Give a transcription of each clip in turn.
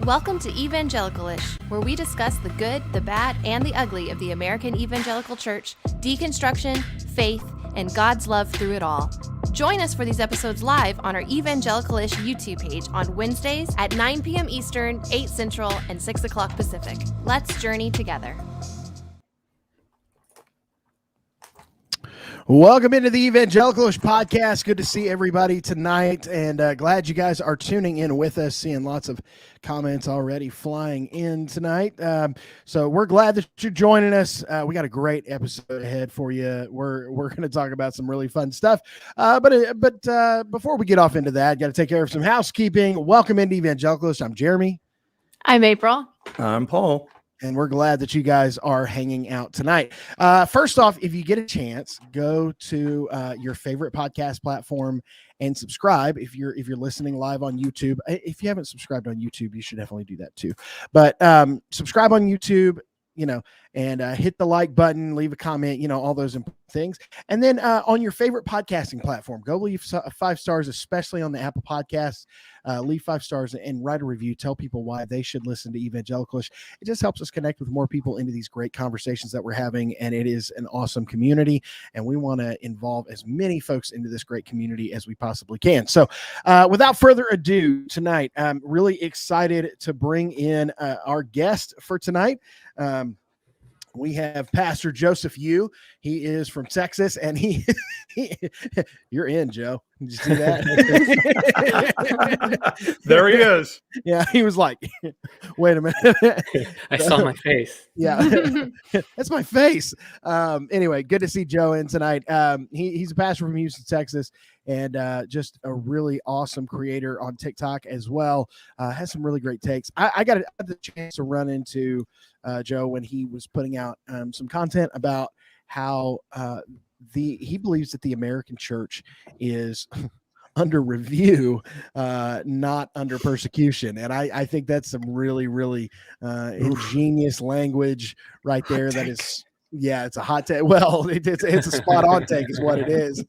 Welcome to Evangelical-ish, where we discuss the good, the bad, and the ugly of the American Evangelical Church, deconstruction, faith, and God's love through it all. Join us for these episodes live on our Evangelical-ish YouTube page on Wednesdays at 9 p.m. Eastern, 8 Central, and 6 o'clock Pacific. Let's journey together. Welcome into the Evangelical-ish podcast. Good to see everybody tonight, and glad you guys are tuning in with us. Seeing lots of comments already flying in tonight. So we're glad that you're joining us. We got a great episode ahead for you. We're going to talk about some really fun stuff. But before we get off into that, got to take care of some housekeeping. Welcome into Evangelical-ish. I'm Jeremy. I'm April. I'm Paul. And we're glad that you guys are hanging out tonight. First off, if you get a chance, go to your favorite podcast platform and subscribe. If you're listening live on YouTube, if you haven't subscribed on YouTube, you should definitely do that too. But subscribe on YouTube, and hit the like button, leave a comment, all those things. And then on your favorite podcasting platform, go leave 5 stars, especially on the Apple Podcasts. Leave 5 stars and write a review. Tell people why they should listen to Evangelical-ish. It just helps us connect with more people into these great conversations that we're having, and it is an awesome community, and we want to involve as many folks into this great community as we possibly can. So without further ado, tonight, I'm really excited to bring in our guest for tonight. We have Pastor Joseph Yu. He is from Texas, and you're in, Joe. Did you see that? There he is. Yeah, he was like, wait a minute. I saw my face. Yeah, that's my face. Anyway, good to see Joe in tonight. He's a pastor from Houston, Texas, and just a really awesome creator on TikTok as well. Has some really great takes. I got the chance to run into Joe when he was putting out some content about how he believes that the American church is under review, not under persecution. And I think that's some really, really ingenious language right there. Hot that take. is, yeah, it's a hot take. Well, it's a spot on take is what it is.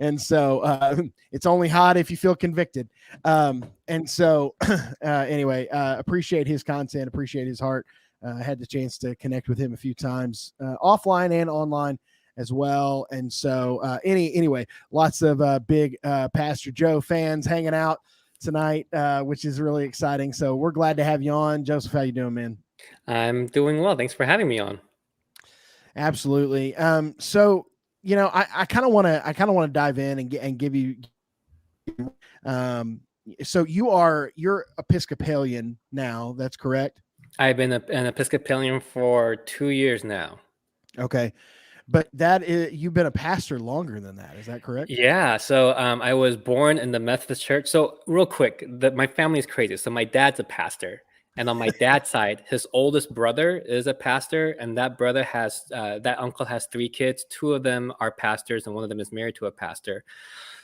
And so it's only hot if you feel convicted. And so anyway, appreciate his content, appreciate his heart. I had the chance to connect with him a few times offline and online as well. And so anyway, lots of big Pastor Joe fans hanging out tonight, which is really exciting. So we're glad to have you on. Joseph, how you doing, man? I'm doing well. Thanks for having me on. Absolutely. So I kind of want to dive in and give you. So you're Episcopalian now. That's correct. I've been an Episcopalian for 2 years now. Okay, but you've been a pastor longer than that. Is that correct? Yeah. So I was born in the Methodist Church. So real quick, my family is crazy. So my dad's a pastor. And on my dad's side, his oldest brother is a pastor, and that brother that uncle has 3 kids. 2 of them are pastors, and one of them is married to a pastor.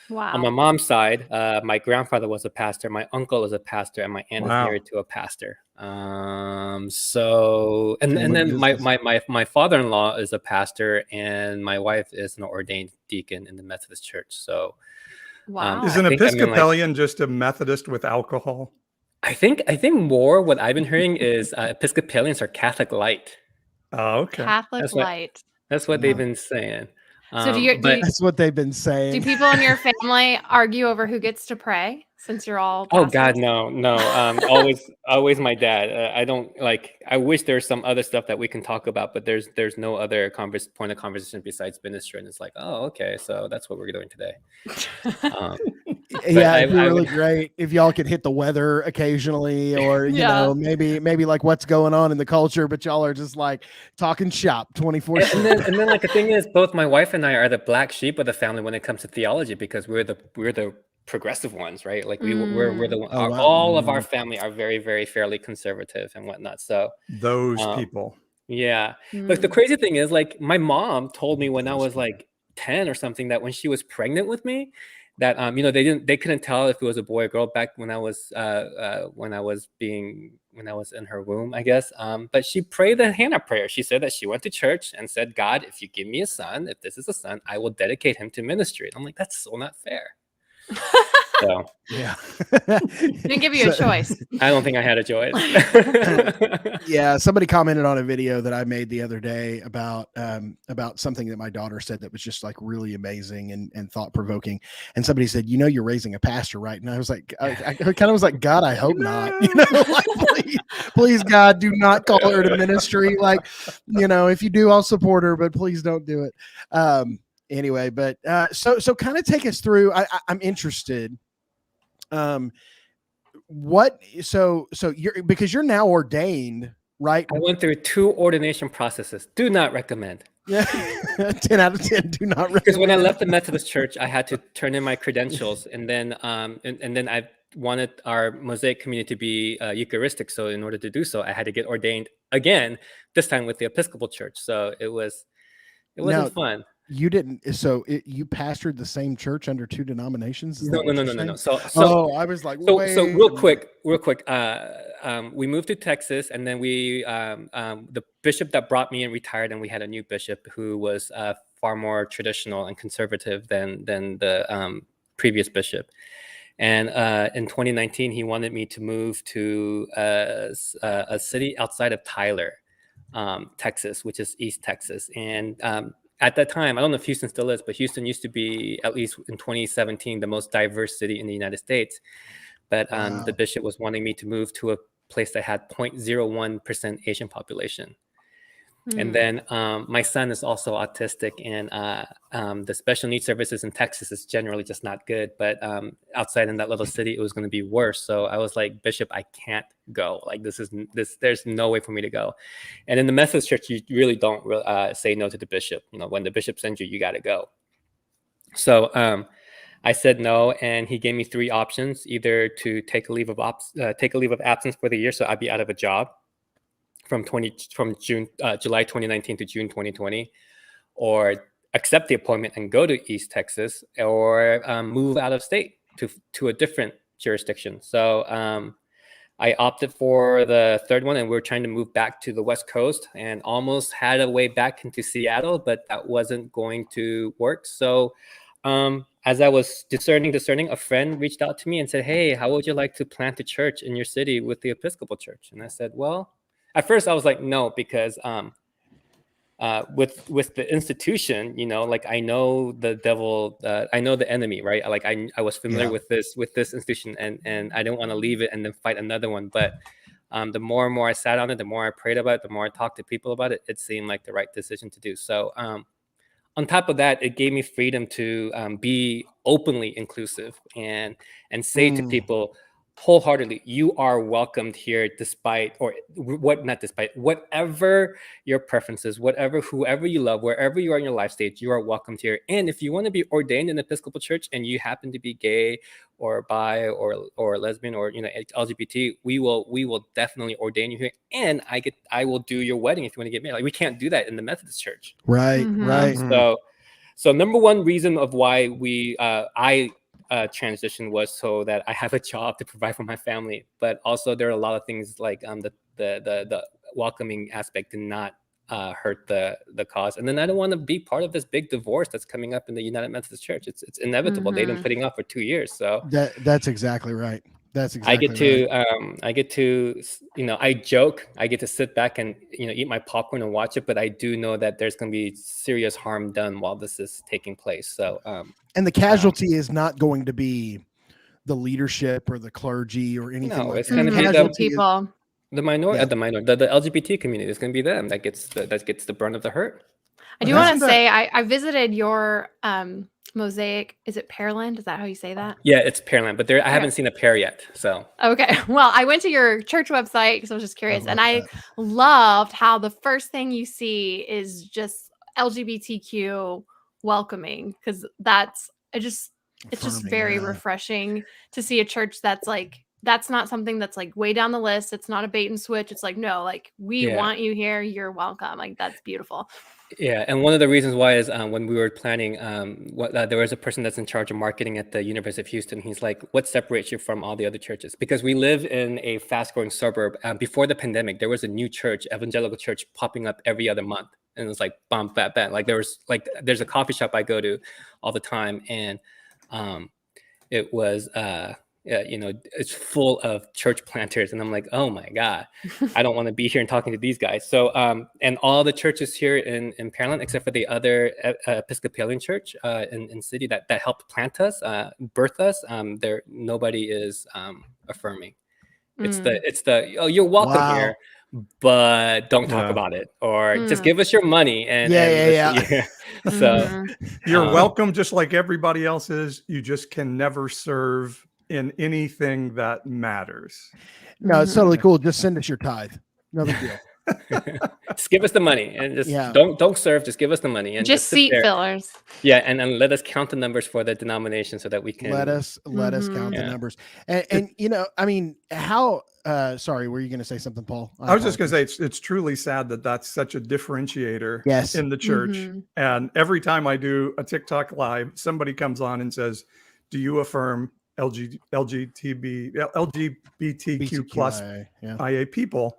Wow. On my mom's side, my grandfather was a pastor, my uncle is a pastor, and my aunt is married to a pastor. So then my father-in-law is a pastor, and my wife is an ordained deacon in the Methodist Church. So, wow. Is an Episcopalian just a Methodist with alcohol? I think more what I've been hearing is Episcopalians are Catholic light. Oh, okay. Catholic light. That's what they've been saying. So that's what they've been saying. Do people in your family argue over who gets to pray since you're all pastors? Oh God, no. Always my dad. I don't I wish there's some other stuff that we can talk about, but there's no other point of conversation besides ministry. And it's like, oh, okay, so that's what we're doing today. Yeah, it'd be really great if y'all could hit the weather occasionally, or maybe like what's going on in the culture, but y'all are just like talking shop 24/7. And then the thing is, both my wife and I are the black sheep of the family when it comes to theology, because we're the progressive ones, right? Like we're the all of our family are very, very fairly conservative and whatnot. So those people. Yeah. Like the crazy thing is, my mom told me when I was 10 or something that when she was pregnant with me, that they couldn't tell if it was a boy or girl back when I was in her womb, I guess. But she prayed the Hannah prayer. She said that she went to church and said, God, if you give me a son, if this is a son, I will dedicate him to ministry. And I'm like, that's so not fair. So Yeah. Didn't give you a choice. I don't think I had a choice. Yeah, somebody commented on a video that I made the other day about something that my daughter said that was just like really amazing and thought provoking. And somebody said, "You know, you're raising a pastor, right?" And I was like, I kind of was like, "God, I hope not." You know, like, please, God, do not call her to ministry. Like, you know, if you do, I'll support her, but please don't do it. Anyway, but so kind of take us through. I'm interested. So you're, because you're now ordained, right? I went through 2 ordination processes. Do not recommend. Yeah. 10 out of 10 do not recommend. Because when I left the Methodist Church, I had to turn in my credentials, and then I wanted our Mosaic community to be Eucharistic. So in order to do so, I had to get ordained again, this time with the Episcopal Church. So it wasn't fun. You didn't. So you pastored the same church under 2 denominations? No. So I was like, so real quick. We moved to Texas, and then we the bishop that brought me in retired, and we had a new bishop who was far more traditional and conservative than the previous bishop. And in 2019, he wanted me to move to a city outside of Tyler, Texas, which is East Texas. And at that time, I don't know if Houston still is, but Houston used to be, at least in 2017, the most diverse city in the United States. But the bishop was wanting me to move to a place that had 0.01% Asian population. And then my son is also autistic, and the special needs services in Texas is generally just not good. But outside in that little city, it was going to be worse. So I was like, Bishop, I can't go. Like there's no way for me to go. And in the Methodist Church, you really don't say no to the bishop. You know, when the bishop sends you, you got to go. So I said no, and he gave me 3 options: either to take a leave of absence for the year, so I'd be out of a job from July 2019 to June 2020, or accept the appointment and go to East Texas, or move out of state to a different jurisdiction. So I opted for the third one, and we were trying to move back to the West Coast, and almost had a way back into Seattle, but that wasn't going to work. So as I was discerning, a friend reached out to me and said, "Hey, how would you like to plant a church in your city with the Episcopal Church?" And I said, well, at first I was like, no, because with the institution, you know, like I know the devil, I know the enemy, right? Like I was familiar with this institution, and I don't want to leave it and then fight another one. But the more and more I sat on it, the more I prayed about it, the more I talked to people about it, it seemed like the right decision to do. So on top of that, it gave me freedom to be openly inclusive and say to people wholeheartedly, you are welcomed here, whatever your preferences, whoever you love, wherever you are in your life stage, you are welcomed here. And if you want to be ordained in the Episcopal Church and you happen to be gay or bi or lesbian or, you know, LGBT, we will definitely ordain you here. And I will do your wedding if you want to get married. Like, we can't do that in the Methodist Church. Right. So number one reason of why I transition was so that I have a job to provide for my family, but also there are a lot of things like the welcoming aspect to not hurt the cause. And then I don't want to be part of this big divorce that's coming up in the United Methodist Church. It's inevitable. They've been putting off for 2 years. So that's exactly right. That's exactly I get to, you know, I joke, I get to sit back and, you know, eat my popcorn and watch it, but I do know that there's going to be serious harm done while this is taking place. So, and the casualty is not going to be the leadership or the clergy or anything. No, like it's that. going to be the people. the LGBT community is going to be them that gets the brunt of the hurt. I do want to say I visited your Mosaic. Is it Pearland? Is that how you say that? Yeah, it's Pearland, but I haven't seen a pair yet. So okay, well, I went to your church website because I was just curious, and I loved how the first thing you see is just LGBTQ welcoming, because it's just very refreshing to see a church that's not something that's like way down the list. It's not a bait and switch. It's like, no, like we want you here. You're welcome. Like, that's beautiful. Yeah, and one of the reasons why is when we were planning, there was a person that's in charge of marketing at the University of Houston. He's like, what separates you from all the other churches? Because we live in a fast-growing suburb. Before the pandemic, there was a new church, Evangelical church, popping up every other month. And it was like, bam, bam. Like there's a coffee shop I go to all the time. And it was it's full of church planters, and I'm like, oh my God, I don't want to be here and talking to these guys. So and all the churches here in Pearland, except for the other Episcopalian church in city that helped plant us, birth us, there nobody is affirming. It's the oh, you're welcome here, but don't talk about it, or just give us your money and So you're welcome, just like everybody else is. You just can never serve in anything that matters. No, it's totally cool. Just send us your tithe. No big deal. Just give us the money and just don't serve. Just give us the money and just seat fillers. Yeah, and let us count the numbers for the denomination so that we can let us count the numbers. And you know, I mean, how? Sorry, were you going to say something, Paul? I was just going to say it's truly sad that that's such a differentiator in the church. And every time I do a TikTok live, somebody comes on and says, "Do you affirm LGBTQ plus IA people?"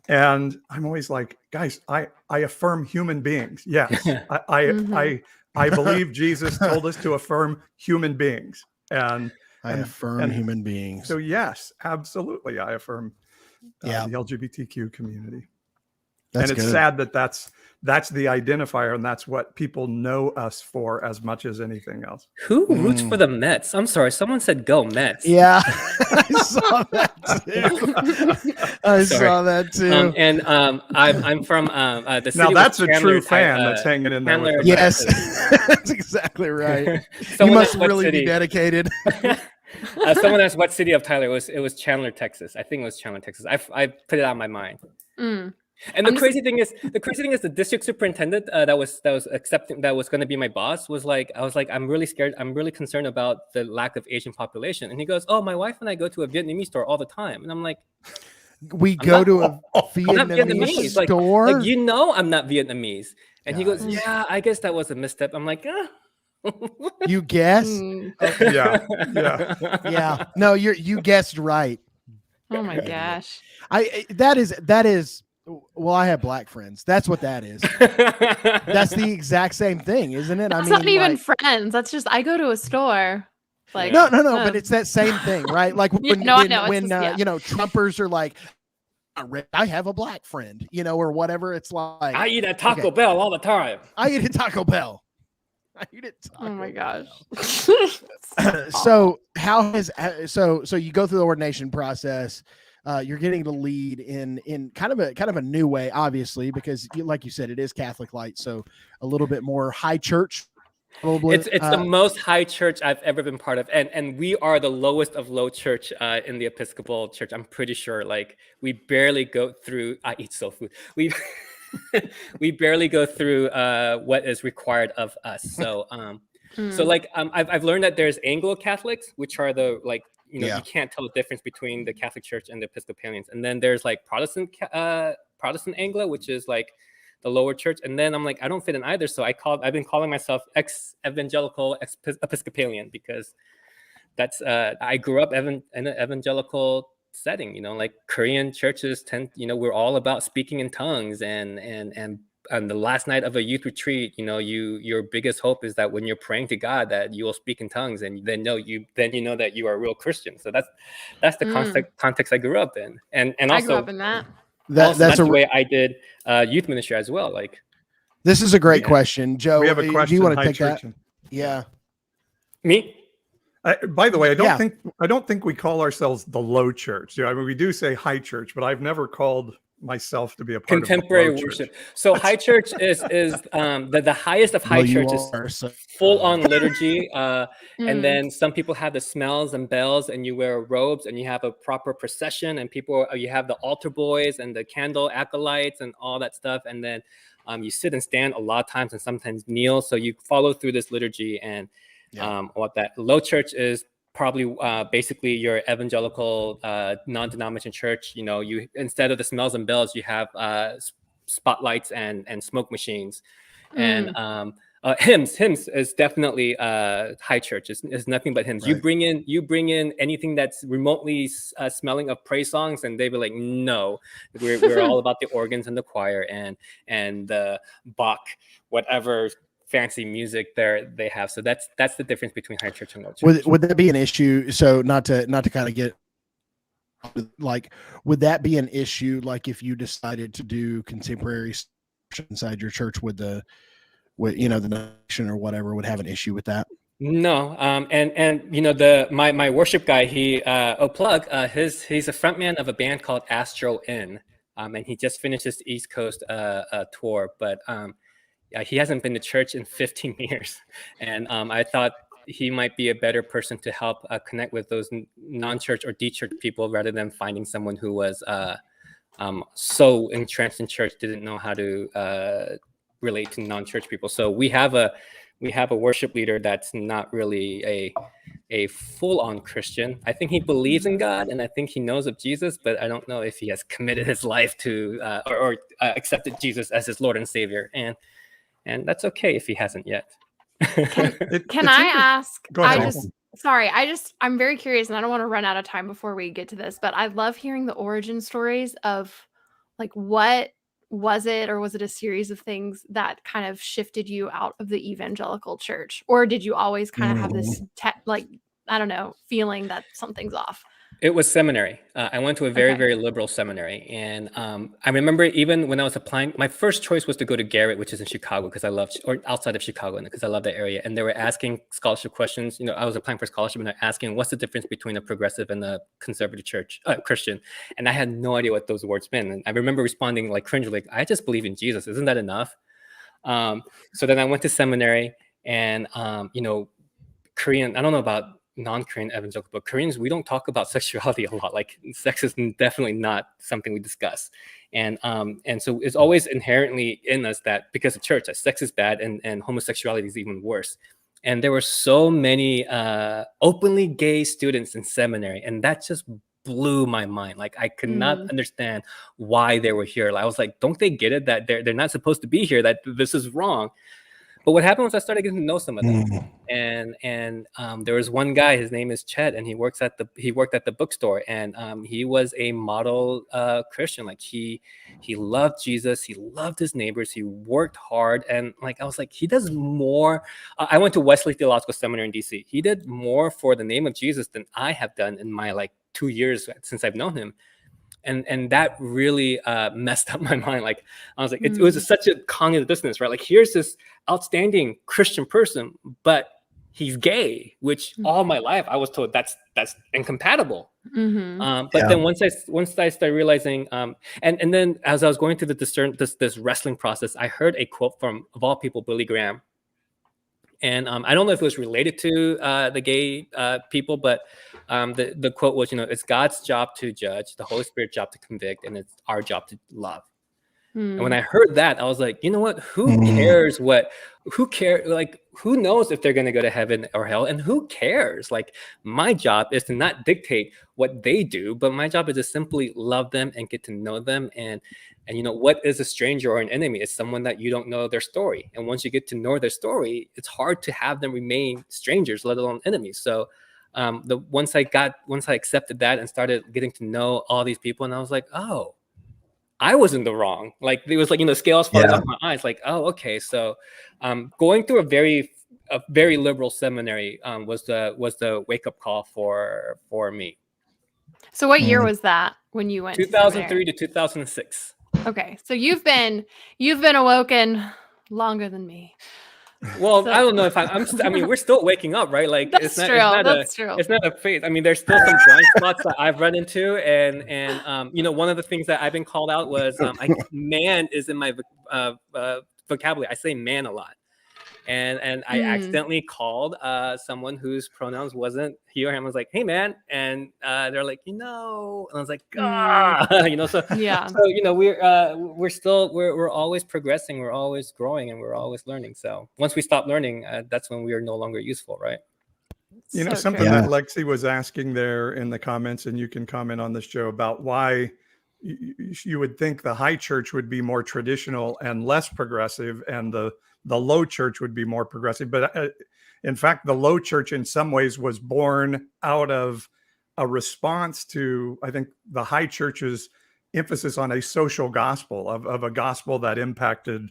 And I'm always like, guys, I affirm human beings. Yes, I believe Jesus told us to affirm human beings, and I affirm human beings. So yes, absolutely, I affirm the LGBTQ community. And it's sad that that's the identifier, and that's what people know us for as much as anything else. Who roots for the Mets? I'm sorry, someone said go Mets. Yeah, I saw that too. Saw that too. And I'm from the city. Now that's a true fan that's hanging in there. Yes, that's exactly right. You must really be dedicated. Someone asked what city of Tyler. It was Chandler, Texas. I think it was Chandler, Texas. I put it on my mind. And the crazy thing is the district superintendent that was accepting, that was going to be my boss, was like, I was like, I'm really scared. I'm really concerned about the lack of Asian population. And he goes, oh, my wife and I go to a Vietnamese store all the time. And I'm like, we go to a Vietnamese store? Like, you know, I'm not Vietnamese. And he goes, yeah, I guess that was a misstep. I'm like, you guess? Yeah. No, you guessed right. Oh my gosh. That is. Well, I have black friends. That's what that is. That's the exact same thing, isn't it? That's not even friends. That's just, I go to a store. Like no, but it's that same thing, right? Like when Trumpers are like, I have a black friend, or whatever. It's like, I eat at Taco Bell all the time. I eat at Taco Bell. Oh my gosh. So so you go through the ordination process. You're getting to lead in kind of a new way, obviously, because like you said, it is Catholic light, so a little bit more high church. Probably. It's the most high church I've ever been part of, and we are the lowest of low church in the Episcopal Church. I'm pretty sure. Like, we barely go through. I eat soul food. We barely go through what is required of us. So so like I've learned that there's Anglo Catholics, which are the like. You can't tell the difference between the Catholic Church and the Episcopalians. And then there's like Protestant Anglo, which is like the lower church. And then I'm like, I don't fit in either. So I've been calling myself Evangelical Episcopalian, because that's I grew up in an evangelical setting. Like Korean churches tend, we're all about speaking in tongues, and the last night of a youth retreat, your biggest hope is that when you're praying to God, that you will speak in tongues, and then you know that you are a real Christian. So that's the context I grew up in, and also I grew up in that. That's the way I did youth ministry as well. Like, this is a great question, Joe. We have a question. Do you want to take that? Yeah. Me? By the way, I don't think we call ourselves the low church. I mean, we do say high church, but I've never called myself to be a part contemporary of the worship. So high church is the highest of high church is full on liturgy, and then some people have the smells and bells, and you wear robes, and you have a proper procession, and you have the altar boys and the candle acolytes and all that stuff, and then you sit and stand a lot of times, and sometimes kneel. So you follow through this liturgy, and what that low church is. Probably basically your evangelical non-denomination church. You, instead of the smells and bells, you have spotlights and smoke machines, and hymns is definitely high church. It's nothing but hymns. Right. You bring in anything that's remotely smelling of praise songs, and they be like, no, we're all about the organs and the choir and the Bach, whatever fancy music they have. So that's the difference between high church and low church. Would that be an issue? So not to kind of get like, would that be an issue? Like if you decided to do contemporary inside your church, with the nation or whatever would have an issue with that? No, and you know, my worship guy, he's a frontman of a band called Astro Inn, and he just finished his East Coast tour, but he hasn't been to church in 15 years, and I thought he might be a better person to help connect with those non-church or de-church people, rather than finding someone who was so entrenched in church, didn't know how to relate to non-church people. So we have a worship leader that's not really a full-on Christian. I think he believes in God, and I think he knows of Jesus, but I don't know if he has committed his life to or accepted Jesus as his Lord and Savior. And that's okay if he hasn't yet. Can I ask? Go ahead. I'm very curious, and I don't want to run out of time before we get to this, but I love hearing the origin stories of, like, what was it, or was it a series of things that kind of shifted you out of the evangelical church? Or did you always kind of have this feeling that something's off? It was seminary. I went to a very liberal seminary. And I remember even when I was applying, my first choice was to go to Garrett, which is in Chicago, or outside of Chicago, because I love that area. And they were asking scholarship questions. You know, I was applying for scholarship, and they're asking, what's the difference between a progressive and a conservative Christian? And I had no idea what those words meant. And I remember responding like cringe, like, I just believe in Jesus. Isn't that enough? So then I went to seminary, and, Korean, I don't know about non-Korean evangelical, but Koreans, we don't talk about sexuality a lot. Like, sex is definitely not something we discuss. And so it's always inherently in us that because of church, that sex is bad, and homosexuality is even worse. And there were so many openly gay students in seminary, and that just blew my mind. Like, I could not understand why they were here. I was like, don't they get it that they're not supposed to be here, that this is wrong? But what happened was I started getting to know some of them, and there was one guy. His name is Chet, and he worked at the bookstore, and he was a model Christian. Like, he loved Jesus, he loved his neighbors, he worked hard, and like, I was like, he does more. I went to Wesley Theological Seminary in DC. He did more for the name of Jesus than I have done in my 2 years since I've known him. And that really messed up my mind. Like, I was like, it was such a cognitive dissonance, right? Like, here's this outstanding Christian person, but he's gay, which all my life I was told that's incompatible. But then once I started realizing, and then as I was going through this wrestling process, I heard a quote from, of all people, Billy Graham. And I don't know if it was related to the gay people, but the quote was, it's God's job to judge, the Holy Spirit's job to convict, and it's our job to love. And when I heard that, I was like, you know what? Who cares who cares? Like, who knows if they're going to go to heaven or hell? And who cares? Like, my job is to not dictate what they do, but my job is to simply love them and get to know them. And what is a stranger or an enemy? It's someone that you don't know their story. And once you get to know their story, it's hard to have them remain strangers, let alone enemies. So once I accepted that and started getting to know all these people, and I was like, oh, I was in the wrong. Like, it was like, scales falling off my eyes. Like, oh, okay. So going through a very liberal seminary was the wake up call for me. So what year was that when you went? 2003 to 2006. Okay, so you've been awoken longer than me. Well, I don't know if I mean, we're still waking up, right? Like, that's true. It's not a phase. I mean, there's still some blind spots that I've run into, and one of the things that I've been called out was man is in my vocabulary. I say man a lot. And I accidentally called someone whose pronouns wasn't he or him. I was like, hey, man. And they're like, and I was like, so yeah. So, we're always progressing. We're always growing, and we're always learning. So once we stop learning, that's when we are no longer useful, right? Something that Lexi was asking there in the comments, and you can comment on this, Joe, about why you would think the high church would be more traditional and less progressive, and the low church would be more progressive. But in fact, the low church in some ways was born out of a response to, I think, the high church's emphasis on a social gospel, of a gospel that impacted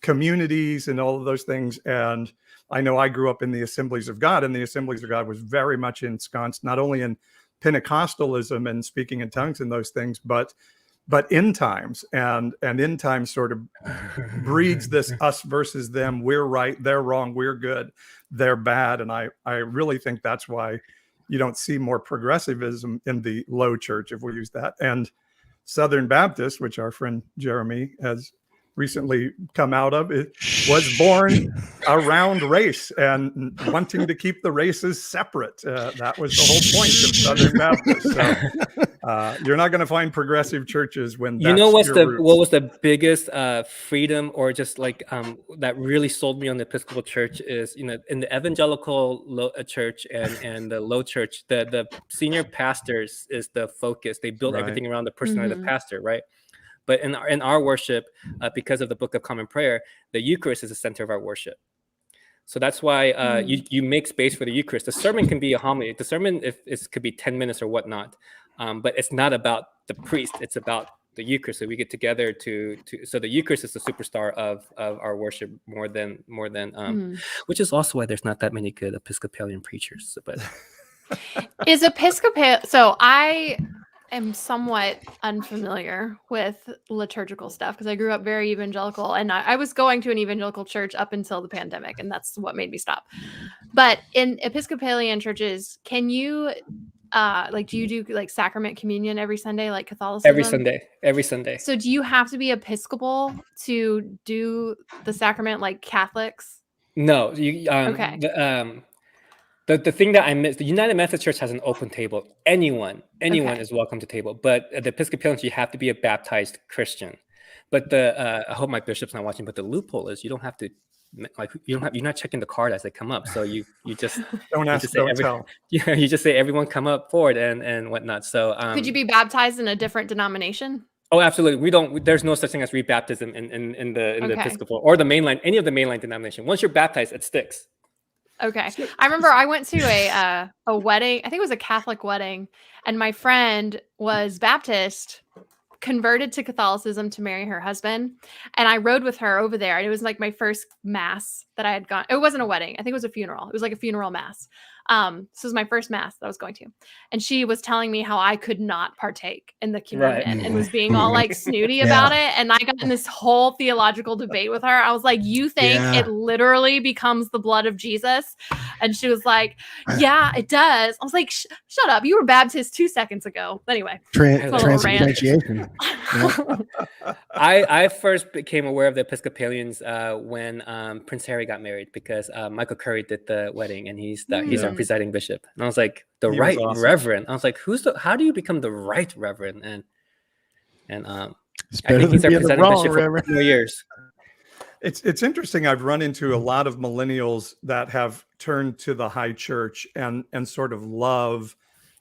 communities and all of those things. And I know I grew up in the Assemblies of God, and the Assemblies of God was very much ensconced not only in Pentecostalism and speaking in tongues and those things, but end times, and end times sort of breeds this us versus them. We're right, they're wrong, we're good, they're bad. And I really think that's why you don't see more progressivism in the low church, if we use that. And Southern Baptist, which our friend Jeremy has recently come out of, it was born around race and wanting to keep the races separate. That was the whole point of Southern Baptist. So you're not going to find progressive churches when that's what was the biggest freedom, or just like that really sold me on the Episcopal Church is, in the Evangelical church and the low church, the senior pastors is the focus. They build everything around the personality of the pastor, right? But in our worship, because of the Book of Common Prayer, the Eucharist is the center of our worship. So that's why you make space for the Eucharist. The sermon can be a homily. The sermon could be 10 minutes or whatnot, but it's not about the priest. It's about the Eucharist. So we get together so the Eucharist is the superstar of our worship more than which is also why there's not that many good Episcopalian preachers. But is Episcopal? So I am somewhat unfamiliar with liturgical stuff because I grew up very evangelical, and I was going to an evangelical church up until the pandemic, and that's what made me stop. But in Episcopalian churches, can you do you do like sacrament communion every Sunday, like Catholicism? Every Sunday. So do you have to be Episcopal to do the sacrament like Catholics? No, you okay. The thing that I missed, the United Methodist Church has an open table. Anyone is welcome to table. But the Episcopalians, you have to be a baptized Christian. But I hope my bishop's not watching. But the loophole is you don't have to, you're not checking the card as they come up. So you just don't ask, don't tell. Yeah, you just say everyone come up forward and whatnot. So could you be baptized in a different denomination? Oh, absolutely. There's no such thing as rebaptism in the Episcopal or the mainline, any of the mainline denomination. Once you're baptized, it sticks. Okay. I remember I went to a wedding. I think it was a Catholic wedding, and my friend was Baptist, converted to Catholicism to marry her husband. And I rode with her over there. And it was like my first mass that I had gone. It wasn't a wedding. I think it was a funeral. It was like a funeral mass. This was my first mass that I was going to. And she was telling me how I could not partake in the communion and was being all like snooty about it. And I got in this whole theological debate with her. I was like, you think it literally becomes the blood of Jesus? And she was like, yeah, it does. I was like, shut up. You were Baptist 2 seconds ago. Anyway. Transubstantiation. I first became aware of the Episcopalians when Prince Harry got married, because Michael Curry did the wedding, and he's our presiding bishop. And I was like, awesome. Reverend. I was like, how do you become the right reverend? And I think he's our presiding bishop for 4 years. It's interesting. I've run into a lot of millennials that have turned to the high church and sort of love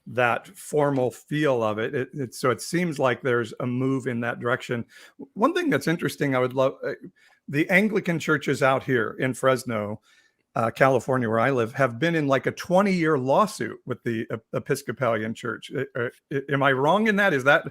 that formal feel of it. So it seems like there's a move in that direction. One thing that's interesting, I would love, the Anglican churches out here in Fresno, California, where I live, have been in like a 20-year lawsuit with the Episcopalian Church. Am I wrong in that? Is that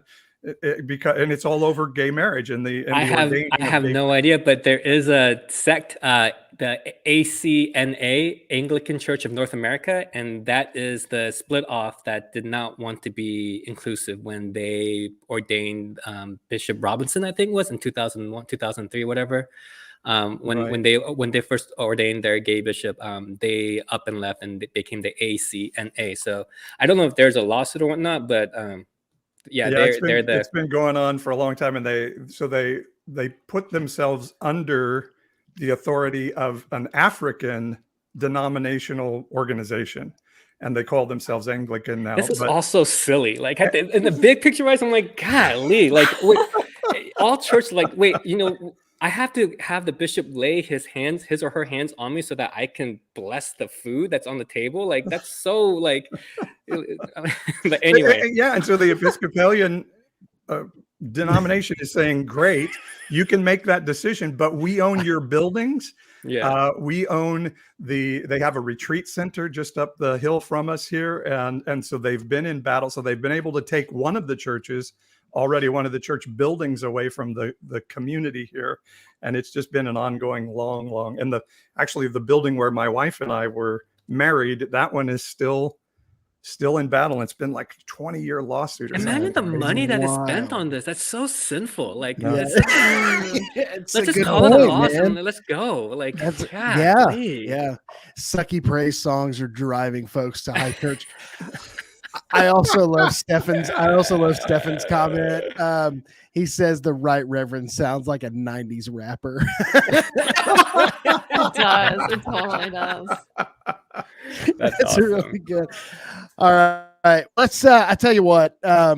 because, and it's all over gay marriage and I have no idea, but there is a sect, the ACNA, Anglican Church of North America, and that is the split off that did not want to be inclusive when they ordained Bishop Robinson, I think it was in 2001, 2003, whatever. When they first ordained their gay bishop, they up and left and they became the ACNA. So I don't know if there's a lawsuit or whatnot, but it's been going on for a long time, and they put themselves under the authority of an African denominational organization, and they call themselves Anglican now. This is also silly. Like in the big picture wise, I'm like, golly, like wait, all church, like wait, I have to have the bishop lay his or her hands on me so that I can bless the food that's on the table. Like that's so like. But anyway, yeah, and so the Episcopalian denomination is saying, "Great, you can make that decision, but we own your buildings. Yeah, we own they have a retreat center just up the hill from us here, and so they've been in battle. So they've been able to take one of the churches already one of the church buildings away from the community here. And it's just been an ongoing long, and actually the building where my wife and I were married, that one is still in battle. It's been like a 20-year lawsuit. Imagine the money that is spent on this. That's so sinful. Like, Let's just call it a loss and let's go. Like, sucky praise songs are driving folks to high church. I also love Stefan's comment. He says the Right Reverend sounds like a 90s rapper. It does. It totally does. That's awesome. Really good. All right. Let's I tell you what, I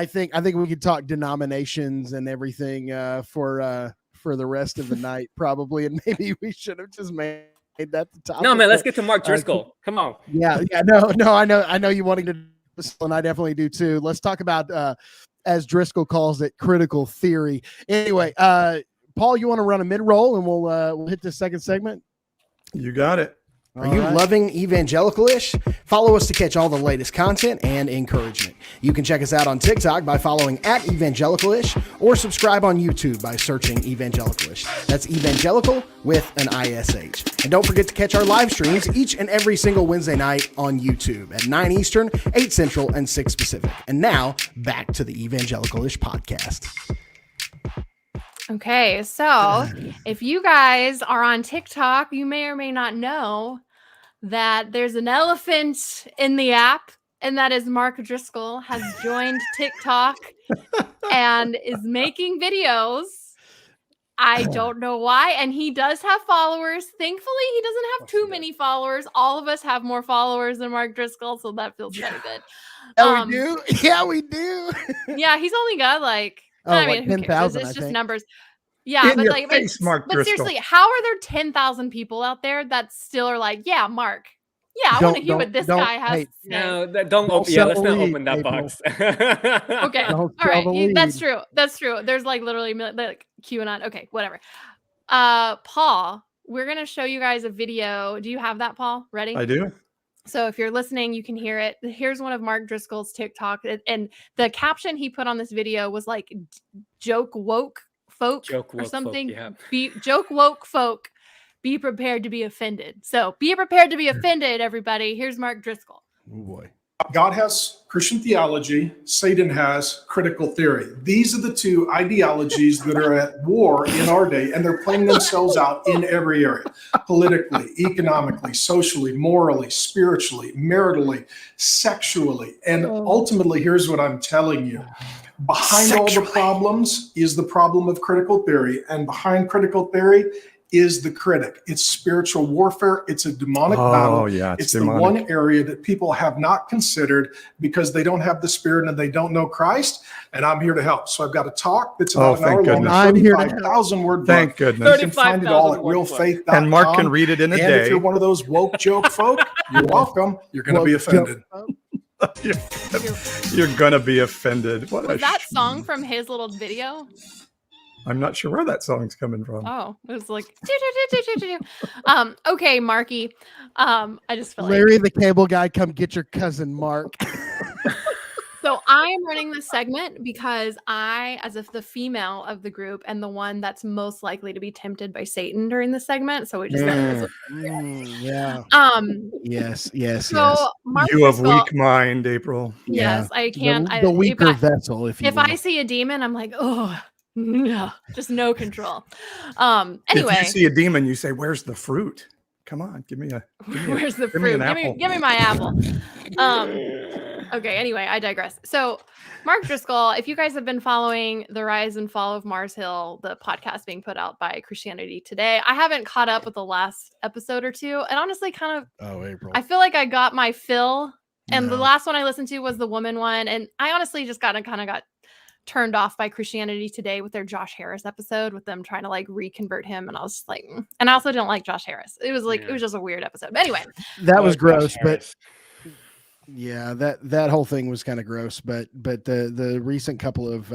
think we could talk denominations and everything for the rest of the night, probably, and maybe we should have just made that the topic. No, man, let's get to Mark Driscoll. Come on. Yeah, no, I know you wanting to, and I definitely do too. Let's talk about as Driscoll calls it, critical theory. Anyway, Paul, you want to run a mid-roll and we'll hit this second segment? You got it. Are you loving Evangelical-ish? Follow us to catch all the latest content and encouragement. You can check us out on TikTok by following @Evangelical-ish or subscribe on YouTube by searching Evangelical-ish. That's Evangelical with an ISH. And don't forget to catch our live streams each and every single Wednesday night on YouTube at 9 Eastern, 8 Central, and 6 Pacific. And now, back to the Evangelical-ish podcast. Okay, so if you guys are on TikTok, you may or may not know that there's an elephant in the app, and that is Mark Driscoll has joined TikTok and is making videos. I don't know why, and he does have followers. Thankfully, he doesn't have too many followers. All of us have more followers than Mark Driscoll, so that feels very good. Yeah, we do. Yeah, we do. Yeah, he's only got like. I mean, 10,000. It's just numbers. Yeah, but like, face, but seriously, how are there 10,000 people out there that still are like, yeah, Mark? Yeah, I want to hear what this guy has to say. No, let's not open that box. Okay, all right, that's true. That's true. There's like literally like QAnon. Okay, whatever. Paul, we're gonna show you guys a video. Do you have that, Paul? Ready? I do. So if you're listening, you can hear it. Here's one of Mark Driscoll's TikTok, and the caption he put on this video was like, "Joke woke folk" or something. Joke woke folk. Be prepared to be offended. So be prepared to be offended, everybody. Here's Mark Driscoll. Oh boy. God has Christian theology. Satan has critical theory. These are the two ideologies that are at war in our day, and they're playing themselves out in every area: politically, economically, socially, morally, spiritually, maritally, sexually. And ultimately, here's what I'm telling you. Behind all the problems is the problem of critical theory, and behind critical theory is the critic. It's spiritual warfare. It's a demonic battle. Yeah, it's the one area that people have not considered because they don't have the Spirit and they don't know Christ. And I'm here to help. So I've got a talk that's about an hour long. I'm here to 35,000 word Thank book. goodness. You can find it all at realfaith.com. And Mark can read it in a day. And if you're one of those woke joke folk, you're welcome. You're going to be offended. You're going to be offended. Was that song from his little video? I'm not sure where that song's coming from. Oh, it was like, okay, Marky. I just feel Larry the Cable Guy, come get your cousin Mark. So I'm running this segment because I, as if the female of the group and the one that's most likely to be tempted by Satan during the segment. So we just yeah. Yes. So Mark you have Driscoll, weak mind, April. Yes, I can't. The weaker vessel, if you will. I see a demon, I'm like, oh. No, just no control. Anyway, if you see a demon, you say, "Where's the fruit? Come on, give me where's the fruit? Give me my apple." Okay. Anyway, I digress. So, Mark Driscoll, if you guys have been following the rise and fall of Mars Hill, the podcast being put out by Christianity Today, I haven't caught up with the last episode or two, and honestly, kind of, April. I feel like I got my fill, and the last one I listened to was the woman one, and I honestly just got turned off by Christianity Today with their Josh Harris episode, with them trying to like reconvert him, and I was just like, and I also don't like Josh Harris. It was like it was just a weird episode. But anyway, that was gross, but yeah, that whole thing was kind of gross. But the recent couple of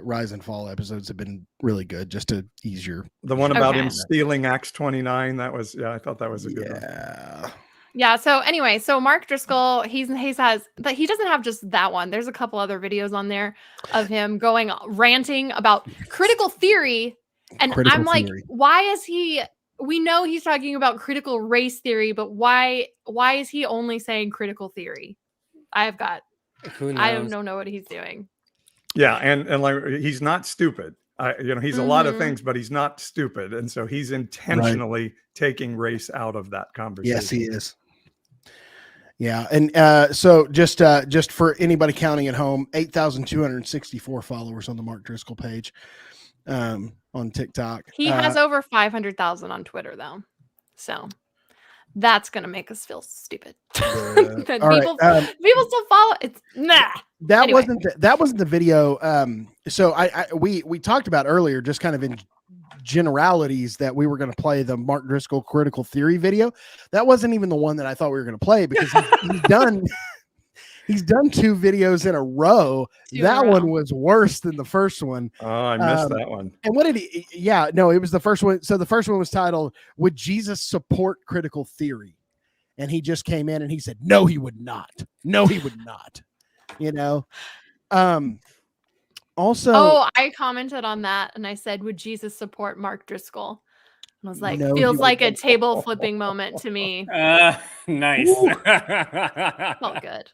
Rise and Fall episodes have been really good, just to ease your. The one about him stealing Acts 29. That was I thought that was a good one. Yeah. So anyway, so Mark Driscoll, he doesn't have just that one. There's a couple other videos on there of him ranting about critical theory. And I'm like, why is he? We know he's talking about critical race theory, but why is he only saying critical theory? I don't know what he's doing. Yeah, and like he's not stupid. He's a lot of things, but he's not stupid, and so he's intentionally taking race out of that conversation. Yes, he is. Yeah, and so just for anybody counting at home, 8,264 followers on the Mark Driscoll page on TikTok. He has over 500,000 on Twitter, though, so that's gonna make us feel stupid. That people still follow. It's nah. That wasn't the video. So we talked about earlier, just kind of in generalities, that we were going to play the Mark Driscoll critical theory video. That wasn't even the one that I thought we were going to play, because he's done 2 videos in a row. That one was worse than the first one. Oh, I missed that one. And what did he? Yeah, no, it was the first one. So the first one was titled, "Would Jesus Support Critical Theory?" And he just came in and he said, "No, he would not. No, he would not." Also, I commented on that and I said, "Would Jesus support Mark Driscoll?" And I was like, No, feels like a table flipping moment to me. Nice. Felt good.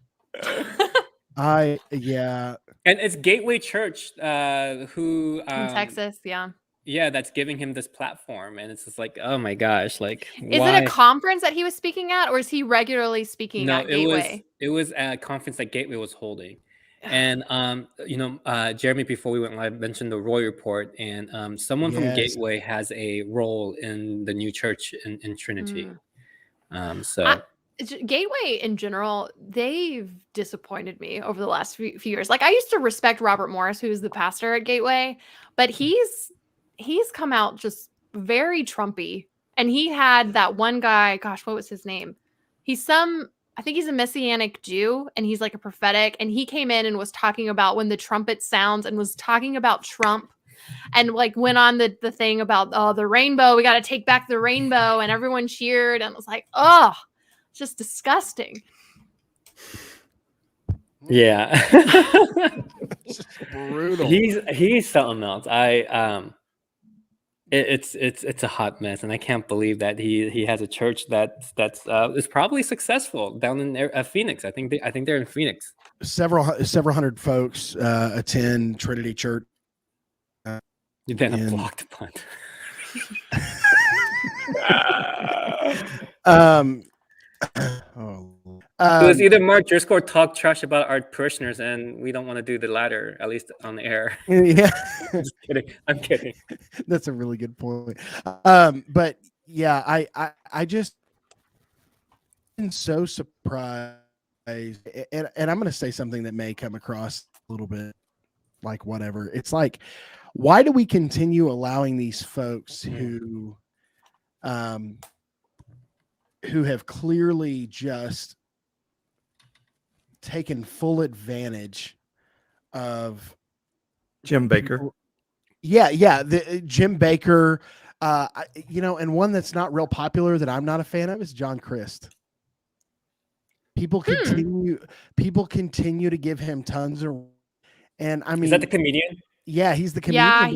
Yeah. And it's Gateway Church who in Texas, yeah. Yeah, that's giving him this platform, and it's just like, oh my gosh, like, is it a conference that he was speaking at, or is he regularly speaking at Gateway? It was a conference that Gateway was holding. And Jeremy, before we went live, mentioned the Roy Report, and someone from Gateway has a role in the new church in Trinity. Gateway in general, they've disappointed me over the last few years. Like, I used to respect Robert Morris, who's the pastor at Gateway, but he's come out just very Trumpy. And he had that one guy, gosh, what was his name? I think he's a Messianic Jew, and he's like a prophetic, and he came in and was talking about when the trumpet sounds, and was talking about Trump, and like went on the thing about, the rainbow, we got to take back the rainbow, and everyone cheered, and it was like, oh, it's just disgusting. Yeah. It's brutal. He's something else. It's a hot mess, and I can't believe that he has a church that's is probably successful down in Phoenix. I think they're in Phoenix. Several hundred folks attend Trinity Church. You then have blocked the punt. It was either Mark Driscoll talk trash about our parishioners, and we don't want to do the latter, at least on the air. Yeah. I'm kidding. That's a really good point. But yeah, I just been so surprised, and I'm going to say something that may come across a little bit like whatever. It's like, why do we continue allowing these folks who have clearly just taken full advantage of Jim Baker? Yeah, Jim Baker, and one that's not real popular that I'm not a fan of is John Christ. People continue to give him tons of, and I mean, is that the comedian? Yeah, he's the comedian. Yeah,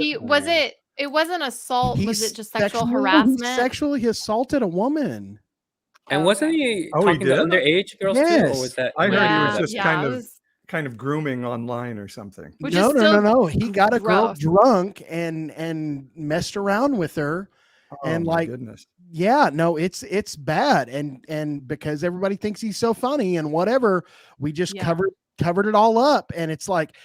it wasn't assault. Was it just sexual harassment? He sexually assaulted a woman. And wasn't he talking to underage girls too? Or was that? I heard he was just kind of grooming online or something. No. He got a girl drunk and messed around with her. Oh, and my goodness. Yeah, no, it's bad. And because everybody thinks he's so funny and whatever, we just covered it all up. And it's like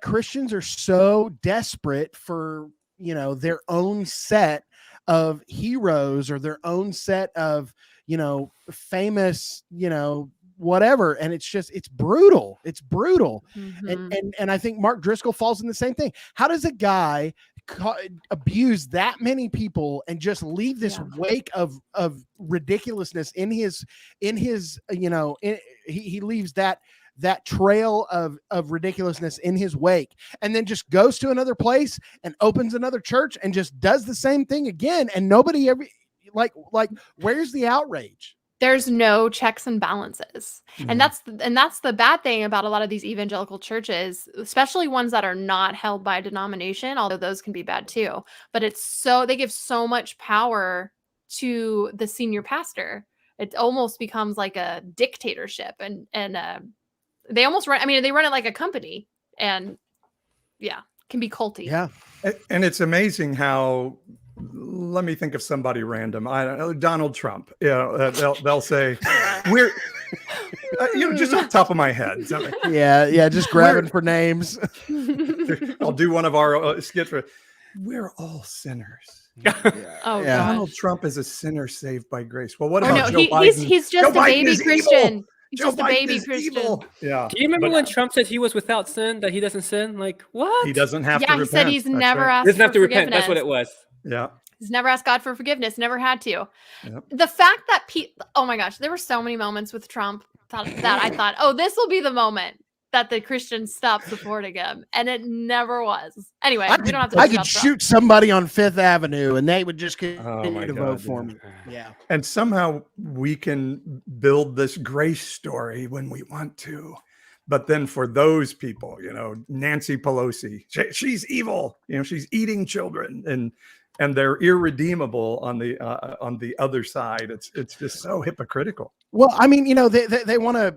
Christians are so desperate for, their own set of heroes or their own set of, famous, whatever. And it's brutal. It's brutal. Mm-hmm. And I think Mark Driscoll falls in the same thing. How does a guy abuse that many people and just leave this wake of ridiculousness in his he leaves that trail of ridiculousness in his wake, and then just goes to another place and opens another church and just does the same thing again, and nobody ever like where's the outrage? there's no checks and balances. And that's the bad thing about a lot of these evangelical churches, especially ones that are not held by a denomination, although those can be bad too. But they give so much power to the senior pastor. It almost becomes like a dictatorship, and they almost run. I mean, they run it like a company, and can be culty. Yeah. And it's amazing how, let me think of somebody random. I don't know, Donald Trump. They'll say, we're, just off the top of my head. Yeah, just grabbing for names. I'll do one of our skits. We're all sinners. Donald Trump is a sinner saved by grace. Well, what about Joe Biden? He's just a baby Christian. He's just a baby Christian. Yeah. Do you remember when Trump said he was without sin, that he doesn't sin? Like, what? He doesn't have to repent. He said he's never asked. He doesn't have to repent. Forgiveness. That's what it was. Yeah. He's never asked God for forgiveness. Never had to. Yep. The fact that oh my gosh, there were so many moments with Trump that I thought, oh, this will be the moment that the Christians stop supporting him, and it never was. Anyway, we don't have to. I could shoot somebody on Fifth Avenue, and they would just continue to vote for me. Yeah. And somehow we can build this grace story when we want to. But then for those people, Nancy Pelosi, she's evil. She's eating children, and they're irredeemable on the other side. It's just so hypocritical. Well, I mean, they want to,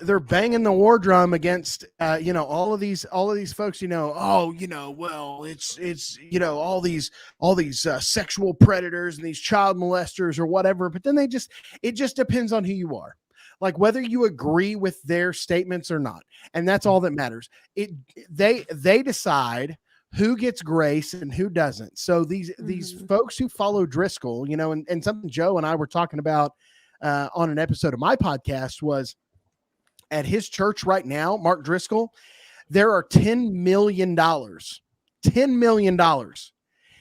they're banging the war drum against, all of these folks, well, it's all these sexual predators and these child molesters or whatever. But then it just depends on who you are. Like whether you agree with their statements or not. And that's all that matters. They decide who gets grace and who doesn't. So these folks who follow Driscoll, and something Joe and I were talking about on an episode of my podcast was at his church right now, Mark Driscoll, there are $10 million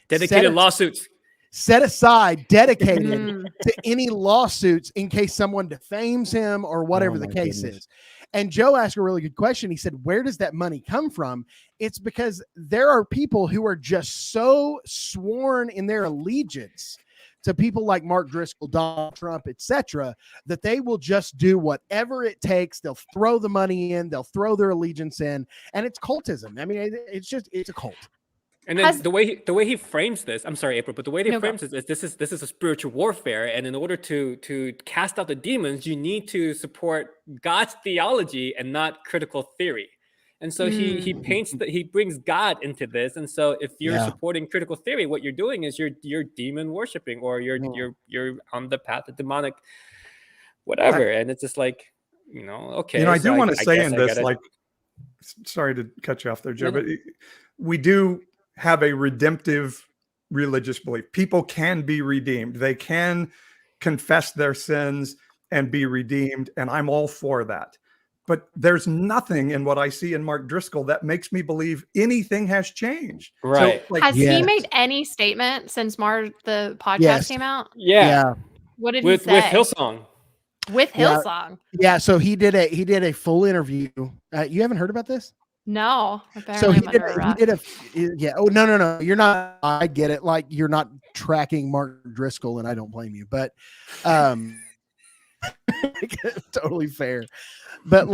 dedicated lawsuits set aside, dedicated to any lawsuits in case someone defames him or whatever the case is. And Joe asked a really good question. He said, where does that money come from? It's because there are people who are just so sworn in their allegiance to people like Mark Driscoll, Donald Trump, etc., that they will just do whatever it takes. They'll throw the money in, they'll throw their allegiance in, and it's cultism. I mean, it's a cult. And then the way he frames this, I'm sorry, April, but the way he frames this is this is a spiritual warfare, and in order to cast out the demons, you need to support God's theology and not critical theory. And so he brings God into this. And so if you're supporting critical theory, what you're doing is you're demon worshiping, or you're on the path of demonic whatever. Right. And it's just like, okay. I do want to say in this, like, sorry to cut you off there, Joe, but we do have a redemptive religious belief. People can be redeemed. They can confess their sins and be redeemed. And I'm all for that. But there's nothing in what I see in Mark Driscoll that makes me believe anything has changed. Right. So, has he made any statement since the podcast came out? Yeah. What did he say? With Hillsong. With Hillsong. Yeah. So he did a full interview. You haven't heard about this? No. So he did a Oh, no. You're not. I get it. Like you're not tracking Mark Driscoll, and I don't blame you. But totally fair. But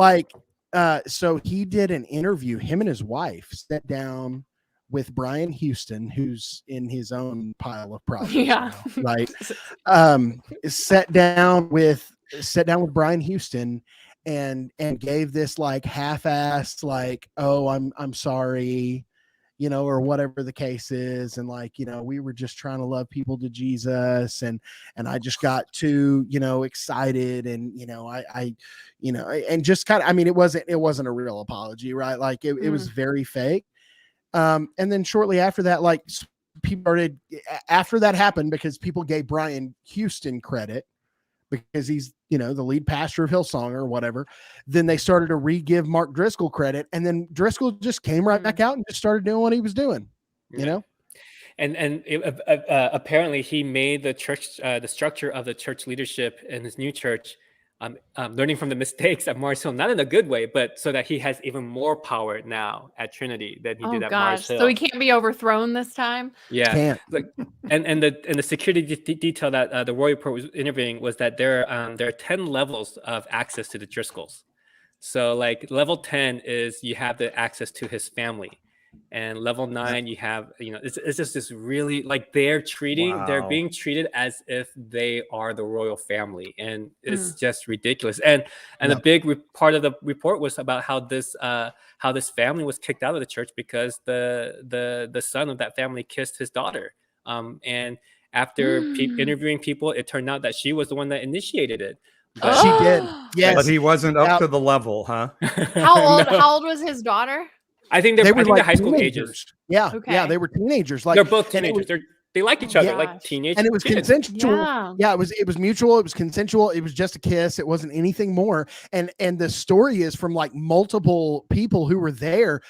so he did an interview. Him and his wife sat down with Brian Houston, who's in his own pile of problems. Yeah. Now, right. Sat down with Brian Houston and gave this like half-assed, like, oh, I'm sorry, or whatever the case is. And we were just trying to love people to Jesus. And I just got too, excited. And, I and just kind of, I mean, it wasn't a real apology, right? Like it was very fake. And then shortly after that, like people started, after that happened, because people gave Brian Houston credit because he's, the lead pastor of Hillsong or whatever, then they started to re-give Mark Driscoll credit. And then Driscoll just came right back out and just started doing what he was doing, And apparently he made the church, the structure of the church leadership in his new church, learning from the mistakes at Mars Hill, not in a good way, but so that he has even more power now at Trinity than he did at Mars Hill. So he can't be overthrown this time. Yeah, Can't. like, and the security detail that the Royal Report was interviewing was that there are 10 levels of access to the Driscolls. So like level 10 is you have the access to his family. And level 9, you have, it's just this really like they're being treated as if they are the royal family, and it's just ridiculous. And a big part of the report was about how this family was kicked out of the church because the son of that family kissed his daughter. And after interviewing people, it turned out that she was the one that initiated it. But she did, yes. But he wasn't up to the level, huh? How old was his daughter? I think they're high school ages. Yeah, okay. Yeah, they were teenagers. Like they're both teenagers. They like each other, like teenagers. And it was consensual. Yeah. It was mutual. It was consensual. It was just a kiss. It wasn't anything more. And the story is from like multiple people who were there.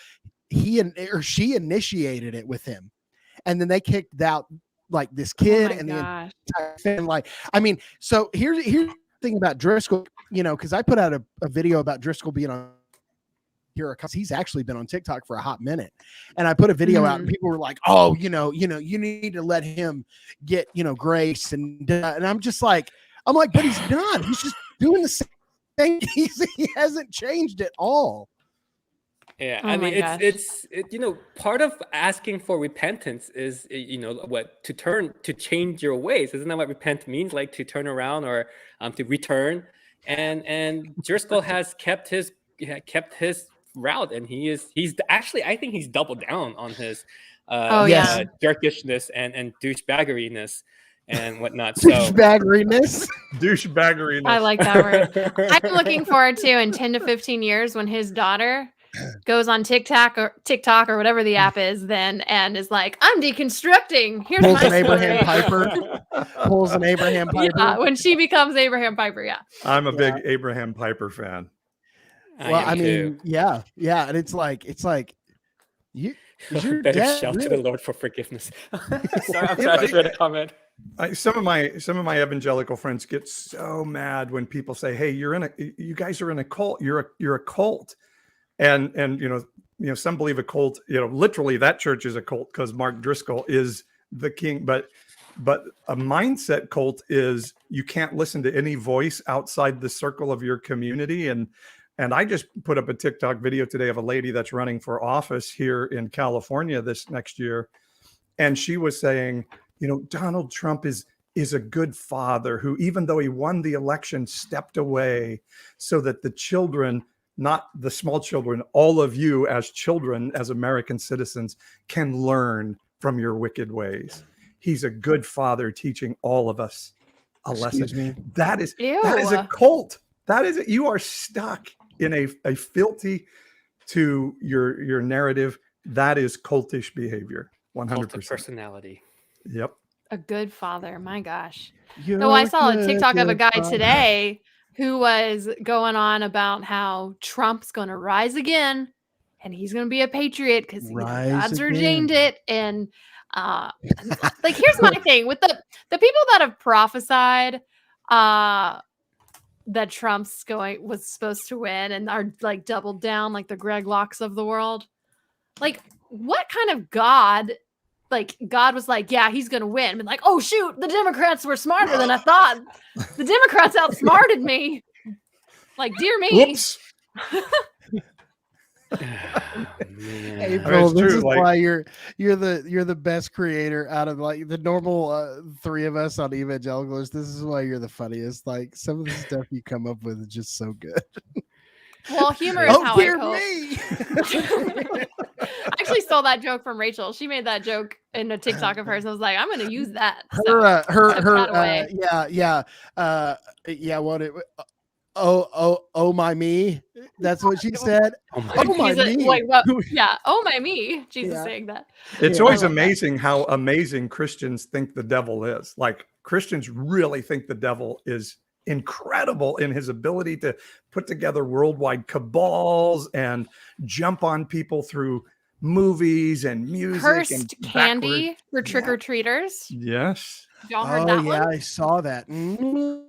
He or she initiated it with him, and then they kicked out like this kid and the entire family. Like, I mean, so here's the thing about Driscoll. Because I put out a video about Driscoll being on here because he's actually been on TikTok for a hot minute, and I put a video out and people were like, oh, you need to let him get grace, and I'm just like, but he's not, he's just doing the same thing. He hasn't changed at all. Yeah, I mean, it's part of asking for repentance is to change your ways. Isn't that what repent means? Like to turn around or to return. And Driscoll has kept his route, and he's actually, I think he's doubled down on his jerkishness and douchebaggeriness and whatnot. So douchebaggeriness. I like that word. I'm looking forward to in 10 to 15 years when his daughter goes on TikTok or whatever the app is then and is like, I'm deconstructing. Here's Pulls my an Abraham Piper. Pulls an Abraham Piper. Yeah, when she becomes Abraham Piper, yeah. I'm a big Abraham Piper fan. Well, I mean, yeah, and it's like you better shout to the Lord for forgiveness. Sorry, I'm trying to read a comment. Some of my evangelical friends get so mad when people say, "Hey, you guys are in a cult. You're a cult," and some believe a cult. Literally that church is a cult because Mark Driscoll is the king. But a mindset cult is you can't listen to any voice outside the circle of your community. And I just put up a TikTok video today of a lady that's running for office here in California this next year. And she was saying, Donald Trump is a good father who, even though he won the election, stepped away so that the children, not the small children, all of you as children, as American citizens, can learn from your wicked ways. He's a good father teaching all of us a lesson. That is a cult. That is it. You are stuck in a filthy to your narrative. That is cultish behavior. 100% personality. Yep. A good father. My gosh. I saw a TikTok of a guy today who was going on about how Trump's going to rise again and he's going to be a patriot because God's ordained it. And like, here's my thing with the people that have prophesied that Trump's was supposed to win and are like doubled down, like the Greg Locks of the world. Like, what kind of God? Like, God was like, yeah, he's gonna win. And like, oh shoot, the Democrats were smarter than I thought. The Democrats outsmarted me. Like, dear me. Whoops. April, this is why you're the best creator out of like the normal three of us on Evangelicals. This is why you're the funniest. Like, some of the stuff you come up with is just so good. Well, humor is how I cope. I actually stole that joke from Rachel. She made that joke in a TikTok of hers. I was like, I'm going to use that. Oh my me. That's what she said. Oh my me. Like, well, yeah. Oh my me. Jesus saying that. It's always amazing how amazing Christians think the devil is. Like, Christians really think the devil is incredible in his ability to put together worldwide cabals and jump on people through movies and music. Cursed candy for trick-or-treaters. Yes. Y'all heard that one? I saw that.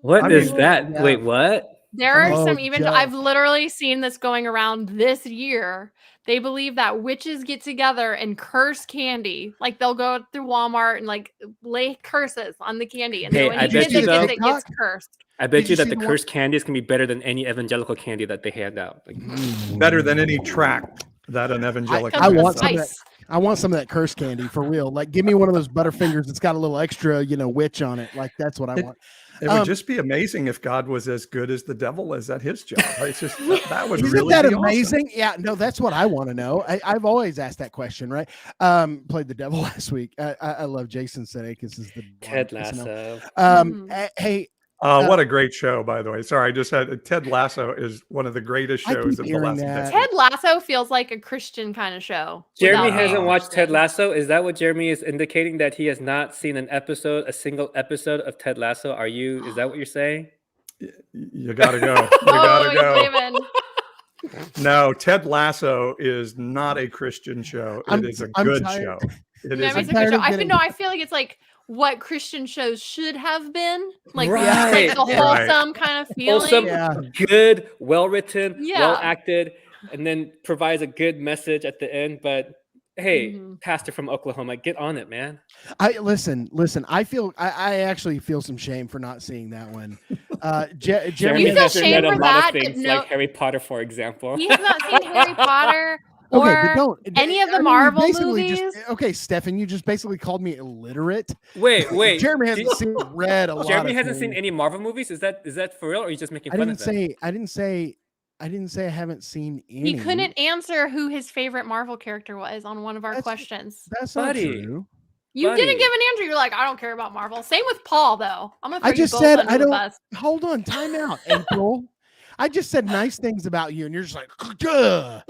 What is that? Wait, what? There are Oh, some even Jeff. I've literally seen this going around this year. They believe that witches get together and curse candy. Like they'll go through Walmart and like lay curses on the candy. And Hey, so I any bet kid you that though- gets it gets cursed. I bet Did you you that see the the one- cursed candy is gonna be better than any evangelical candy that they hand out. Like, Better than any tract that an evangelical. Comes with want some of that. spice. I want some of that curse candy for real. Like, give me one of those Butterfingers that's got a little extra, witch on it. Like, that's what I want. It would just be amazing if God was as good as the devil is at his job. It's just that would Isn't really that be amazing? Yeah, no, that's what I want to know. I've always asked that question, right? Played the devil last week. I love Jason Sudeikis is the Ted SNL. Lasso. Hey, what a great show, by the way. Sorry, I just had Ted Lasso is one of the greatest I keep shows of the hearing last that. decade. Ted Lasso feels like a Christian kind of show. Jeremy without hasn't being watched Ted Christian. Lasso. Is that what Jeremy is indicating, that he has not seen a single episode of Ted Lasso? Is that what you're saying? You gotta go. You gotta he's go. leaving. No, Ted Lasso is not a Christian show. It is a I'm good tired. show. It Yeah, is. it's a tired good show. of I getting- feel like it's like what Christian shows should have been. Like, Right. like the Yeah. wholesome kind of feeling. Wholesome, Yeah. good, well written, Yeah. well acted, and then provides a good message at the end. But hey, Mhm. pastor from Oklahoma, get on it, man. I listen. I actually feel some shame for not seeing that one. Jeremy, Jeremy You feel hasn't shame read a for lot that, of but things, no- like Harry Potter, for example. He's not seen Harry Potter okay, or but don't any of the I mean, you Marvel basically movies. okay, Stefan, you just basically called me illiterate. Wait. Jeremy hasn't seen read a lot. Jeremy of hasn't seen things. any Marvel movies. Is that for real, or are you just making I fun didn't of them? say. I didn't say I haven't seen any. He couldn't answer who his favorite Marvel character was on one of our That's- questions. That's not Buddy. true. You buddy. didn't give an answer. You're like, I don't care about Marvel. Same with Paul, though. I'm gonna throw I you just both said under I the don't. bus. Hold on, time out, April. I just said nice things about you, and you're just like, duh.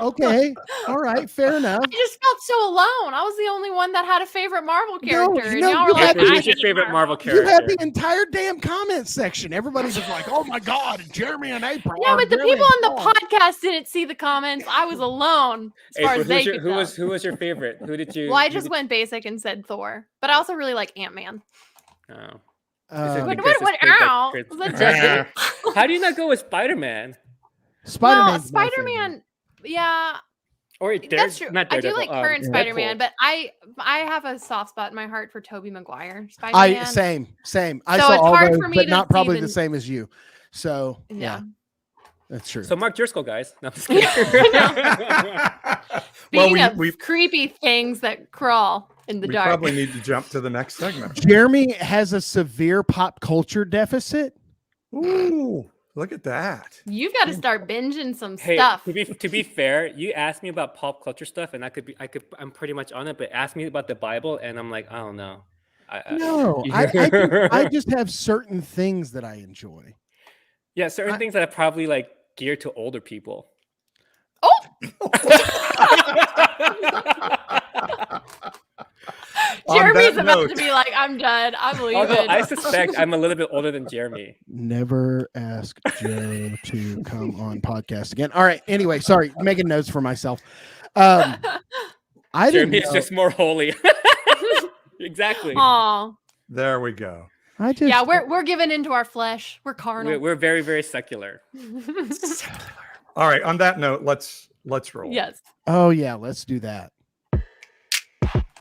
Okay, all right, fair enough. I just felt so alone. I was the only one that had a favorite Marvel No, character. and no, y'all were you like, had April, to- who's your hate favorite Marvel You character? had the entire damn comment section. Everybody was like, "Oh my god, Jeremy and April." Yeah, are but the Jeremy people and on the Paul." podcast didn't see the comments. I was alone as far April, as they could who tell. who was your favorite? Who did you? Well, I who just did- went basic and said Thor, but I also really like Ant-Man. Oh. Um, What? Chris is What? big like Ow! Chris. Was that judging? How do you not go with Spider-Man? Spider-Man. Well, Spider-Man. Yeah, Or that's true. Not I do Daredevil, like current yeah. Spider-Man, Deadpool. but I have a soft spot in my heart for Tobey Maguire. I Spider-Man. same. I So saw it's all hard those, for me but to not probably see the the- same as you. So Yeah. that's true. So Mark Driscoll, guys. No, I'm just kidding. Well, Speaking of we creepy things that crawl in the dark. probably need to jump to the next segment. Jeremy has a severe pop culture deficit. Ooh, look at that. You've got to start binging some Hey, stuff. to be fair, you asked me about pop culture stuff, and I'm pretty much on it. But ask me about the Bible, and I'm like, I don't know. No, I just have certain things that I enjoy. Yeah, certain things that are probably like geared to older people. Oh, On Jeremy's that about note- to be like, I'm done. I'm leaving. Although I suspect I'm a little bit older than Jeremy. Never ask Joe to come on podcast again. All right. Anyway, sorry, making notes for myself. I didn't Jeremy is know. just more holy. Exactly. Aw. There we go. I just Yeah, we're giving into our flesh. We're carnal. We're very, very secular. All right. On that note, let's roll. Yes. Oh yeah, let's do that.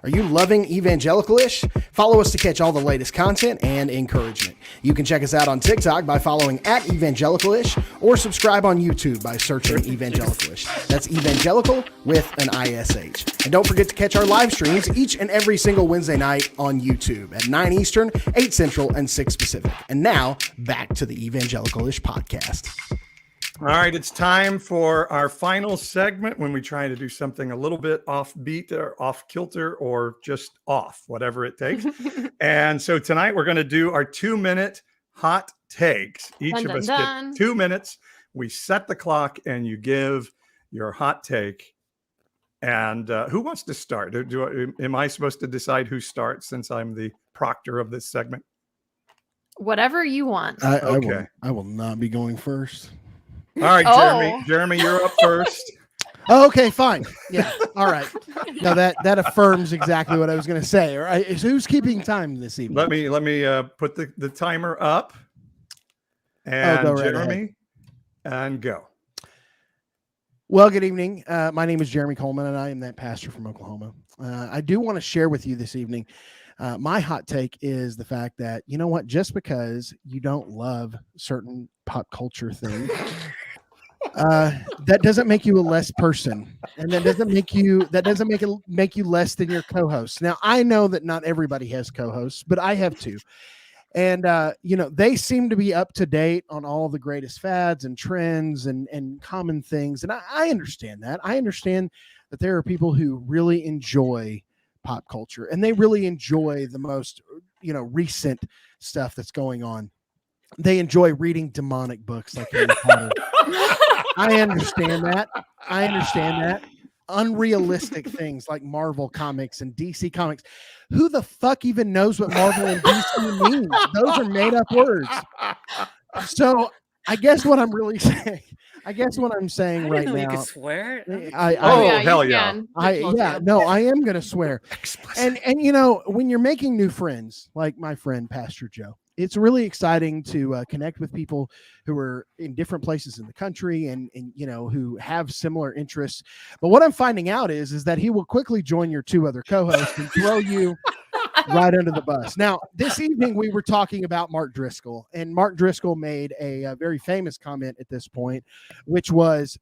Are you loving Evangelical-ish? Follow us to catch all the latest content and encouragement. You can check us out on TikTok by following @Evangelical-ish or subscribe on YouTube by searching Evangelical-ish. That's Evangelical with an ISH. And don't forget to catch our live streams each and every single Wednesday night on YouTube at 9 Eastern, 8 Central, and 6 Pacific. And now, back to the Evangelical-ish podcast. All right, it's time for our final segment when we try to do something a little bit offbeat or off kilter or just off, whatever it takes. And so tonight we're going to do our 2-minute hot takes. Each Dun, of dun, us dun. get 2 minutes. We set the clock and you give your hot take. And who wants to start? Am I supposed to decide who starts since I'm the proctor of this segment? Whatever you want. Okay. I will not be going first. All right, Oh. Jeremy, you're up first. Oh, okay, fine. Yeah. All right. No, that affirms exactly what I was going to say. All right. Who's keeping time this evening? Let me put the timer up. and Jeremy, and go. Well, good evening. My name is Jeremy Coleman, and I am that pastor from Oklahoma. I do want to share with you this evening. My hot take is the fact that, you know what, just because you don't love certain pop culture things, that doesn't make you a less person, and that doesn't make you less than your co-host. Now, I know that not everybody has co-hosts, but I have two. And, they seem to be up to date on all the greatest fads and trends and common things. And I understand that. I understand that there are people who really enjoy pop culture, and they really enjoy the most, recent stuff that's going on. They enjoy reading demonic books like Harry Potter. I understand that. Unrealistic things like Marvel comics and DC comics. Who the fuck even knows what Marvel and DC means? Those are made up words. So I guess what I'm really saying, right now. You can swear. Hell yeah. I am going to swear. And when you're making new friends, like my friend, Pastor Joe, it's really exciting to connect with people who are in different places in the country and who have similar interests. But what I'm finding out is that he will quickly join your two other co-hosts and throw you right under the bus. Now, this evening we were talking about Mark Driscoll, and Mark Driscoll made a very famous comment at this point, which was,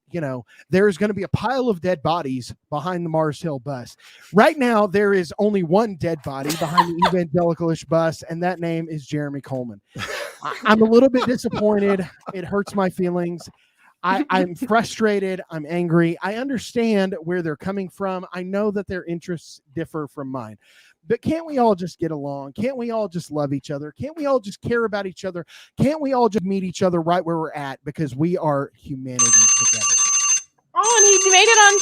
there's going to be a pile of dead bodies behind the Mars Hill bus. Right now, there is only one dead body behind the Evangelicalish bus, and that name is Jeremy Coleman. I'm a little bit disappointed. It hurts my feelings. I'm frustrated. I'm angry. I understand where they're coming from. I know that their interests differ from mine. But can't we all just get along? Can't we all just love each other? Can't we all just care about each other? Can't we all just meet each other right where we're at, because we are humanity together? Oh, and he made it on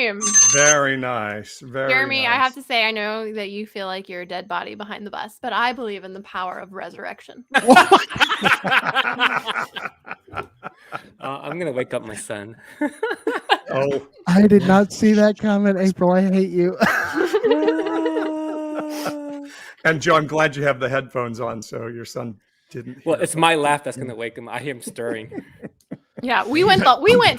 time. Very nice. Jeremy, nice. I have to say, I know that you feel like you're a dead body behind the bus, but I believe in the power of resurrection. I'm going to wake up my son. Oh, I did not see that comment, April. I hate you. And Joe, I'm glad you have the headphones on, so your son didn't. Well, it's my laugh that's going to wake him. I hear him stirring. Yeah, we went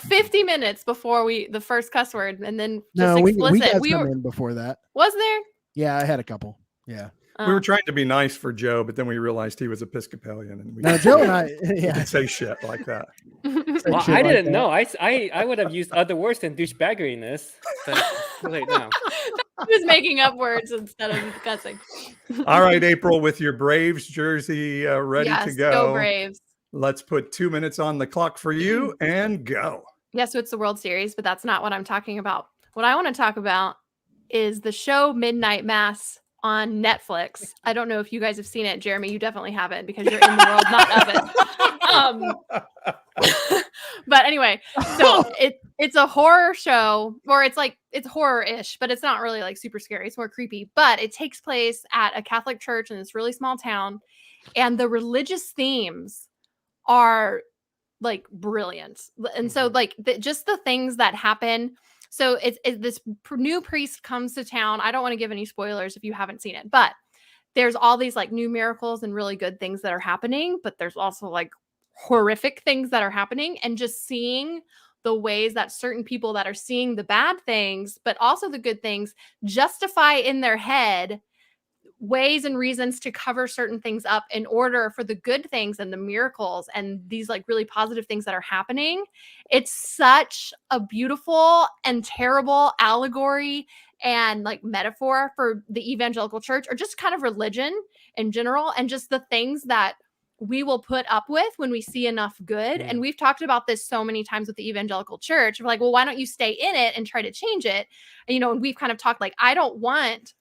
50 minutes before the first cuss word, and then just explicit. We had some in before that. Was there? Yeah, I had a couple. Yeah. We were trying to be nice for Joe, but then we realized he was Episcopalian, and we Joe and I didn't say shit like that. Well, I didn't know. I would have used other words than douchebaggery in this. But too late now. He was making up words instead of cussing. All right, April, with your Braves jersey ready to go. Go Braves. Let's put 2 minutes on the clock for you and go. Yeah, so it's the World Series, but that's not what I'm talking about. What I want to talk about is the show Midnight Mass on Netflix. I don't know if you guys have seen it. Jeremy, you definitely haven't, because you're in the world, not of it. But anyway, so it's a horror show, or it's horror-ish, but it's not really like super scary. It's more creepy. But it takes place at a Catholic church in this really small town, and the religious themes are like brilliant. And so like just the things that happen. So it's this new priest comes to town. I don't want to give any spoilers if you haven't seen it, but there's all these like new miracles and really good things that are happening, but there's also like horrific things that are happening, and just seeing the ways that certain people that are seeing the bad things, but also the good things, justify in their head ways and reasons to cover certain things up in order for the good things and the miracles and these like really positive things that are happening. It's such a beautiful and terrible allegory and like metaphor for the evangelical church, or just kind of religion in general, and just the things that we will put up with when we see enough good. And we've talked about this so many times with the evangelical church. We're like, well, why don't you stay in it and try to change it? And, and we've kind of talked like, I don't want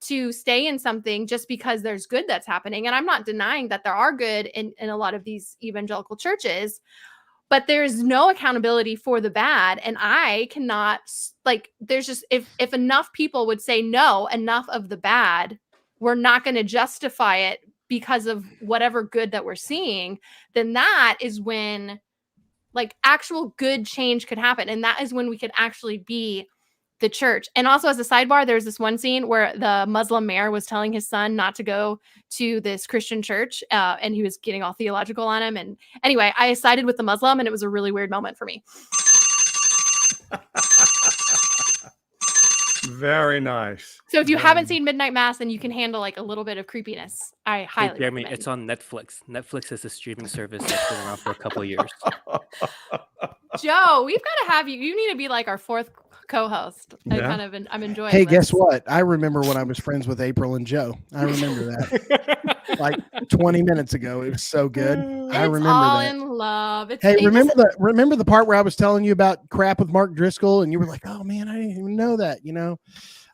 to stay in something just because there's good that's happening. And I'm not denying that there are good in a lot of these evangelical churches, but there's no accountability for the bad. And I cannot, like, there's just, if enough people would say, no, enough of the bad, we're not going to justify it because of whatever good that we're seeing, then that is when like actual good change could happen. And that is when we could actually be the church. And also, as a sidebar, there's this one scene where the Muslim mayor was telling his son not to go to this Christian church, and he was getting all theological on him. And anyway, I sided with the Muslim, and it was a really weird moment for me. Very nice. So if you haven't seen Midnight Mass and you can handle like a little bit of creepiness, I highly Jeremy, recommend. it's on Netflix. Netflix is a streaming service that's been around for a couple of years. Joe, we've got to have you. You need to be like our fourth co-host. I'm enjoying. Hey, this. guess what? I remember when I was friends with April and Joe. I remember that. Like 20 minutes ago. It was so good. I remember all that. in love. Remember the part where I was telling you about crap with Mark Driscoll and you were like, "Oh man, I didn't even know that." You know,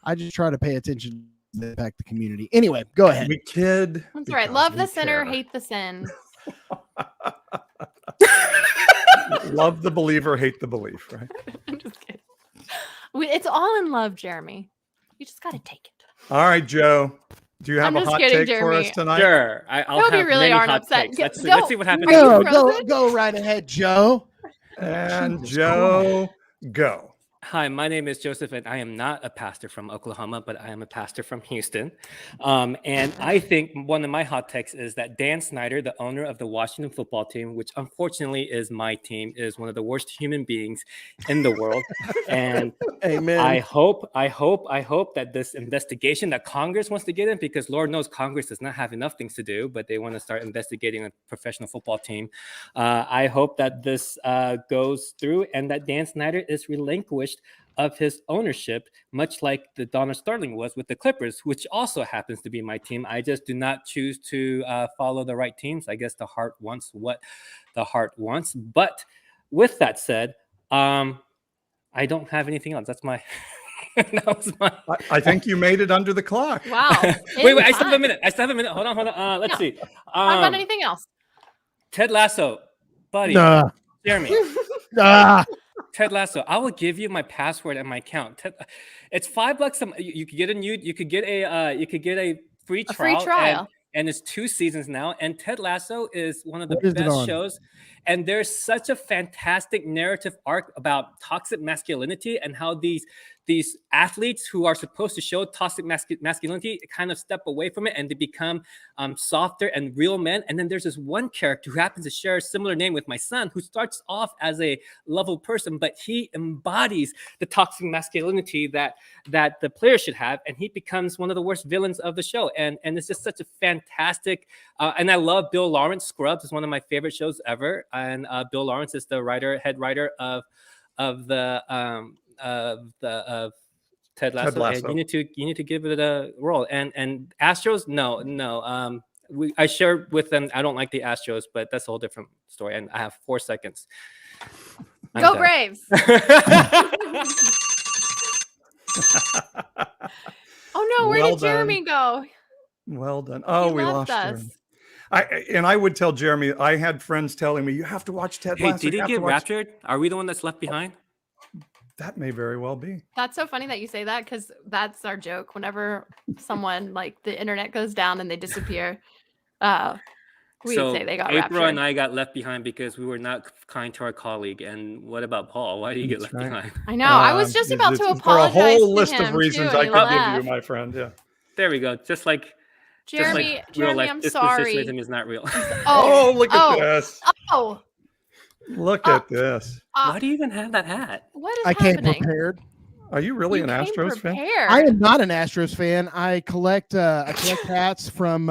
I just try to pay attention to the impact the community. Anyway, go ahead. We kid. That's right. Love the sinner, hate the sin. Love the believer, hate the belief, right? I'm just kidding. It's all in love, Jeremy. You just got to take it. All right, Joe. Do you have a hot take for us tonight? Sure. I'll have you really many aren't hot upset. takes. Let's Go. see what happens. Go right ahead, Joe. And Joe, go. Hi, my name is Joseph, and I am not a pastor from Oklahoma, but I am a pastor from Houston. And I think one of my hot takes is that Dan Snyder, the owner of the Washington football team, which I is my team, is one of the worst human beings in the world. And Amen. I hope that this investigation that Congress wants to get in, because Lord knows Congress does not have enough things to do, but they want to start investigating a professional football team. I hope that this goes through and that Dan Snyder is relinquished of his ownership, much like the Donna Sterling was with the Clippers, which also happens to be my team. I just do not choose to follow the right teams. I guess the heart wants what the heart wants. But with that said, I don't have anything else. That's my. That was my. I think you made it under the clock. Wow. wait. I still have a minute. Hold on. Let's see. How about anything else? Ted Lasso, buddy. Jeremy. Ted Lasso, I will give you my password and my account. It's $5. You could get a free trial. And it's 2 seasons now. And Ted Lasso is one of the best shows. And there's such a fantastic narrative arc about toxic masculinity and how these athletes who are supposed to show toxic masculinity kind of step away from it and they become softer and real men. And then there's this one character who happens to share a similar name with my son, who starts off as a lovable person, but he embodies the toxic masculinity that the player should have, and he becomes one of the worst villains of the show. And it's just such a fantastic. And I love Bill Lawrence. Scrubs is one of my favorite shows ever, and Bill Lawrence is the head writer of Ted Lasso. And you need to give it a roll. And Astros, no. I shared with them. I don't like the Astros, but that's a whole different story. And I have 4 seconds. Go Braves! Oh no, where did Jeremy go? Well done. Oh, we lost Jeremy. I would tell Jeremy, I had friends telling me, you have to watch Ted Lasso. Hey, did he get raptured? Are we the one that's left behind? That may very well be. That's so funny that you say that, because that's our joke. Whenever someone, like, the internet goes down and they disappear, we say they got raptured. April and I got left behind because we were not kind to our colleague. And what about Paul? Why did you get left behind? I know. I was just about to apologize for a whole list to him of reasons too, I could give you, my friend. Yeah. There we go. Just like Jeremy, I'm this sorry. Dispensationalism is not real. Oh, look at this. Oh. Look at this. Why do you even have that hat? What is I happening? came prepared. Are you really an Astros fan? I am not an Astros fan. I collect hats from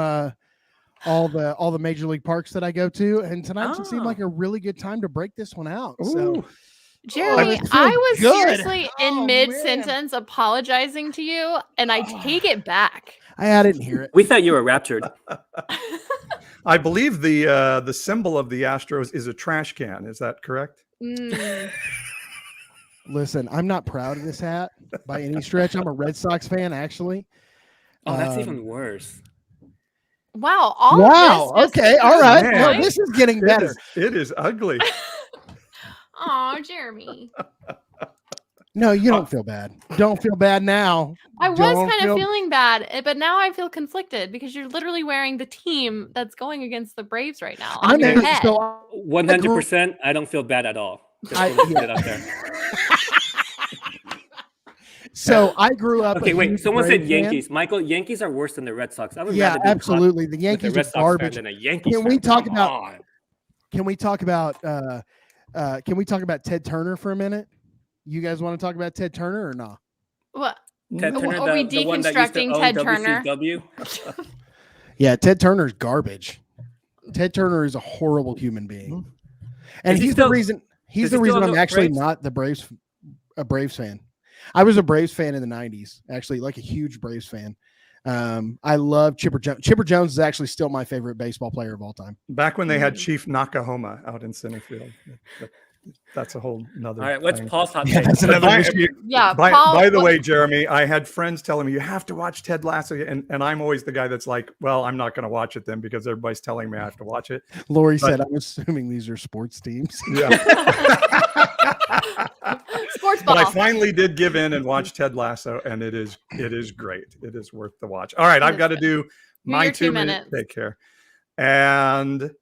all the major league parks that I go to, and tonight seemed like a really good time to break this one out. So, Jeremy, I was seriously in mid-sentence apologizing to you, and I take it back. I didn't hear it. We thought you were raptured. I believe the symbol of the Astros is a trash can. Is that correct? Listen, I'm not proud of this hat by any stretch. I'm a Red Sox fan, actually. Oh, that's even worse. Wow. Okay. All right. No, this is getting better. It is ugly. Oh, Jeremy. No, you don't feel bad. Don't feel bad now. I was kind of feeling bad, but now I feel conflicted because you're literally wearing the team that's going against the Braves right now. On your head. 100%. I don't feel bad at all. Just put it up there. So I grew up. Okay, wait. Someone Braves said Yankees. Michael, Yankees are worse than the Red Sox. I would rather be absolutely. The Yankees Red are Sox garbage. fan than a Yankees Can fan. we talk Come about? on. Can we talk about? Can we talk about Ted Turner for a minute? You guys want to talk about Ted Turner or not? What? Ted Turner, Are we the one that used to deconstructing own Ted Turner? WCW? Yeah, Ted Turner's garbage. Ted Turner is a horrible human being, and he's the reason. He's the reason I'm actually not a Braves fan. I was a Braves fan in the 90s, actually, like a huge Braves fan. I love Chipper Jones. Chipper Jones is actually still my favorite baseball player of all time. Back when they had Chief Nakahoma out in center field. That's a whole nother. All right, what's thing. Paul's hot take? That's another By the way, Jeremy, I had friends telling me you have to watch Ted Lasso, and I'm always the guy that's like, well, I'm not going to watch it then because everybody's telling me I have to watch it. Lori said, I'm assuming these are sports teams. Yeah. Sports ball. But I finally did give in and watch Ted Lasso, and it is great. It is worth the watch. All right, I've got to do my 2 minute take care and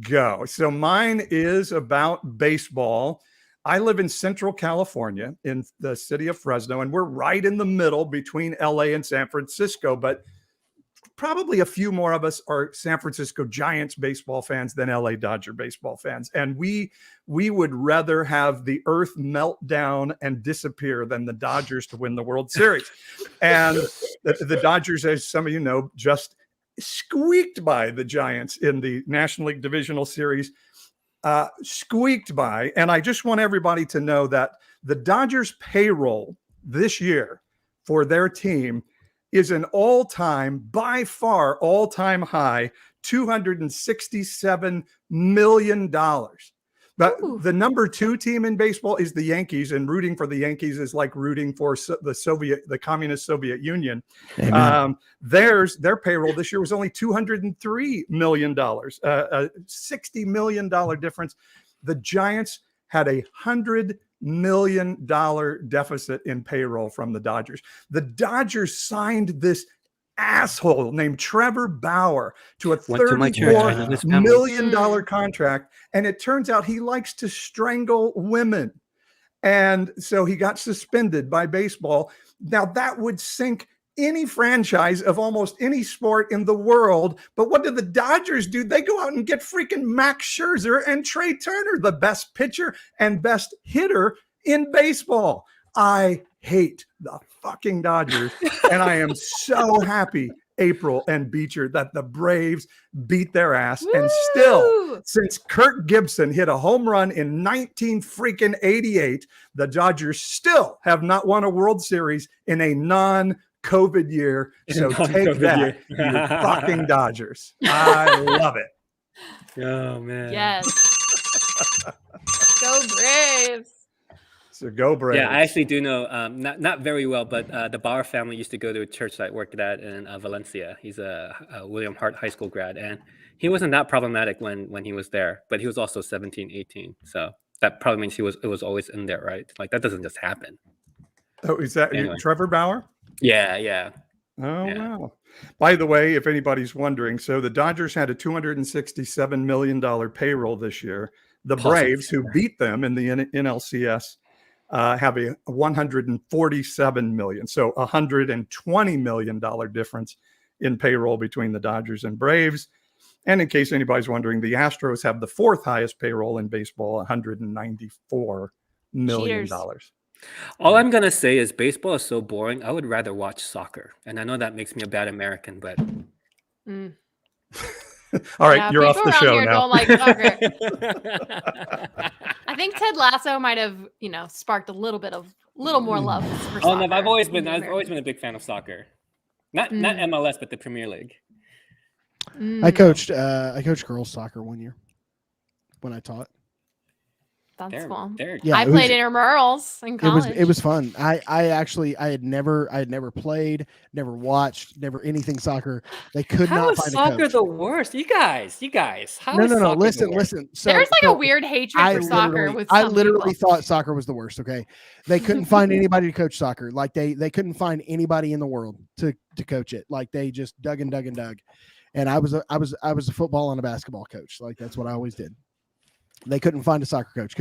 go. So mine is about baseball. I live in Central California in the city of Fresno, and we're right in the middle between LA and San Francisco, but probably a few more of us are San Francisco Giants baseball fans than LA Dodger baseball fans. And we would rather have the earth melt down and disappear than the Dodgers to win the World Series. And the Dodgers, as some of you know, just squeaked by the Giants in the National League Divisional Series, squeaked by. And I just want everybody to know that the Dodgers payroll this year for their team is an by far all-time high, $267 million. But the number 2 team in baseball is the Yankees, and rooting for the Yankees is like rooting for the communist Soviet Union. Their payroll this year was only $203 million, a $60 million difference. The Giants had $100 million deficit in payroll from the Dodgers. The Dodgers signed this asshole named Trevor Bauer to a $34 million contract. And it turns out he likes to strangle women. And so he got suspended by baseball. Now that would sink any franchise of almost any sport in the world. But what did the Dodgers do? They go out and get freaking Max Scherzer and Trey Turner, the best pitcher and best hitter in baseball. I hate the fucking Dodgers, and I am so happy, April and Beecher, that the Braves beat their ass. Woo! And still, since Kirk Gibson hit a home run in 1988, the Dodgers still have not won a World Series in a non-COVID year. So take that, you fucking Dodgers. I love it. Oh, man. Yes. Go Braves. So go Braves. Yeah, I actually do know, not very well, but the Bauer family used to go to a church that I worked at in Valencia. He's a William Hart High School grad, and he wasn't that problematic when he was there, but he was also 17, 18. So that probably means it was always in there, right? Like that doesn't just happen. Oh, is that anyway. Trevor Bauer? Yeah. Oh, yeah. Wow. By the way, if anybody's wondering, so the Dodgers had a $267 million payroll this year. The Braves, who beat them in the NLCS, have a $147 million, so $120 million difference in payroll between the Dodgers and Braves. And in case anybody's wondering, the Astros have the 4th highest payroll in baseball, $194 million. All I'm going to say is baseball is so boring. I would rather watch soccer. And I know that makes me a bad American, but... All right, you're off the show now. Don't like soccer. I think Ted Lasso might have, sparked a little more love for soccer. No, I've always been a big fan of soccer. Not MLS, but the Premier League. I coached girls soccer one year when I taught. That's cool. Yeah, I played intramurals in college. It was fun. I had never played, never watched, never anything soccer. They could not find a coach. How is soccer the worst? You guys. No. Listen. So, there's a weird hatred for soccer. I literally thought soccer was the worst. Okay, they couldn't find anybody to coach soccer. Like they couldn't find anybody in the world to coach it. Like they just dug. And I was a football and a basketball coach. Like that's what I always did. They couldn't find a soccer coach,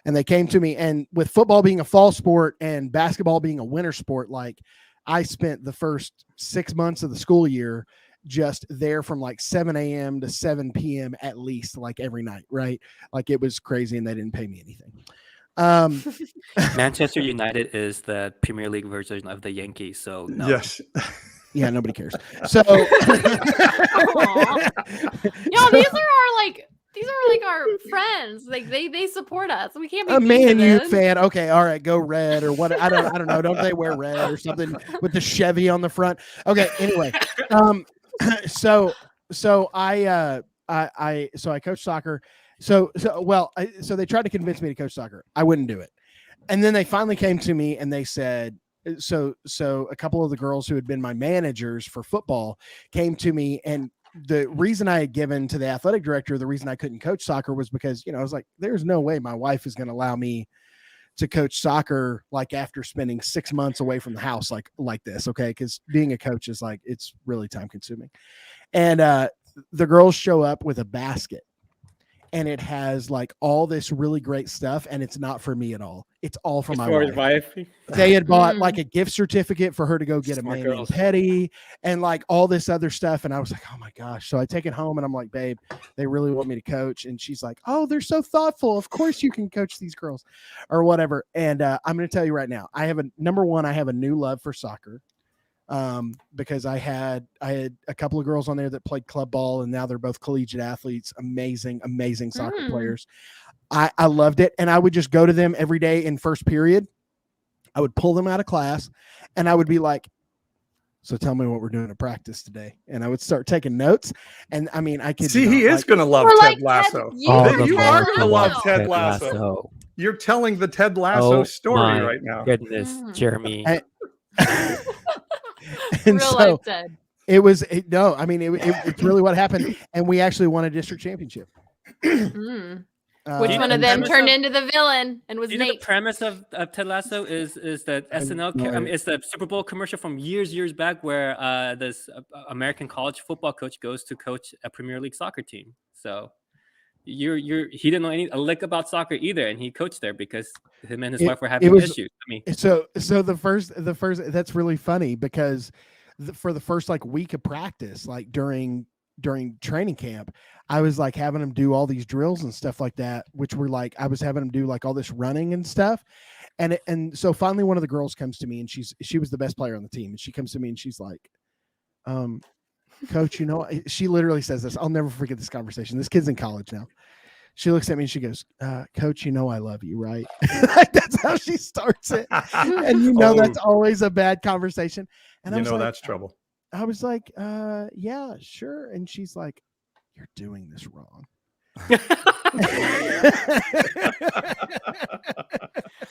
And they came to me, and with football being a fall sport and basketball being a winter sport, like I spent the first 6 months of the school year just there from like 7 a.m. to 7 p.m. at least, like every night, right? Like it was crazy, and they didn't pay me anything. Manchester United is the Premier League version of the Yankees, so no. Yes. Yeah, nobody cares. So, Yo, these are like our friends. Like they support us. We can't be a mean to Man U them. fan. Okay, all right, go red or what? I don't know. Don't they wear red or something with the Chevy on the front? Okay. Anyway, so I coach soccer. So they tried to convince me to coach soccer. I wouldn't do it. And then they finally came to me and they said, so a couple of the girls who had been my managers for football came to me, and the reason I had given to the athletic director, the reason I couldn't coach soccer was because, I was like, there's no way my wife is going to allow me to coach soccer, like after spending 6 months away from the house, like this. Okay. Cause being a coach is like, it's really time consuming. And, the girls show up with a basket, and it has like all this really great stuff, and it's not for me at all. It's all for my wife. They had bought like a gift certificate for her to go get a mani and pedi and like all this other stuff. And I was like, oh my gosh. So I take it home and I'm like, babe, they really want me to coach. And she's like, oh, they're so thoughtful. Of course you can coach these girls or whatever. And I'm going to tell you right now, I have a new love for soccer. Because I had a couple of girls on there that played club ball, and now they're both collegiate athletes, amazing soccer players. I loved it. And I would just go to them every day in first period. I would pull them out of class and I would be like, so tell me what we're doing at practice today. And I would start taking notes. And I mean, I could see, he is going to love Ted Lasso. You are going to love Ted Lasso. You're telling the Ted Lasso story right now. Goodness, Jeremy. And so it's really what happened. And we actually won a district championship. Which one of them turned into the villain and was Nate? The premise of Ted Lasso is that SNL, it's the Super Bowl commercial from years back where this American college football coach goes to coach a Premier League soccer team. So he didn't know a lick about soccer either, and he coached there because him and his wife were having issues. I mean, so the first that's really funny because for the first like week of practice, like during training camp, I was like having them do all these drills and stuff like that, which were like I was having them do like all this running and stuff, and so finally one of the girls comes to me, and she was the best player on the team, and she comes to me and she's like, Coach, she literally says this. I'll never forget this conversation. This kid's in college now. She looks at me and she goes, Coach, I love you, right? Like, that's how she starts it. And that's always a bad conversation. And I was like, that's trouble. I was like, yeah, sure. And she's like, you're doing this wrong.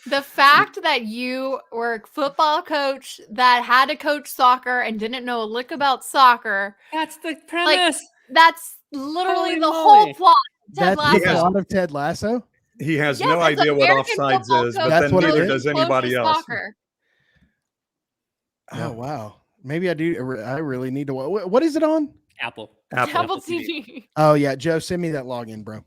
The fact that you were a football coach that had to coach soccer and didn't know a lick about soccer. That's the premise. That's literally the whole plot. That's the plot of Ted Lasso. He has no idea what offsides is, but then neither does anybody else. Oh, wow. Maybe I do. I really need to. What is it on? Apple TV. Oh yeah, Joe, send me that login, bro.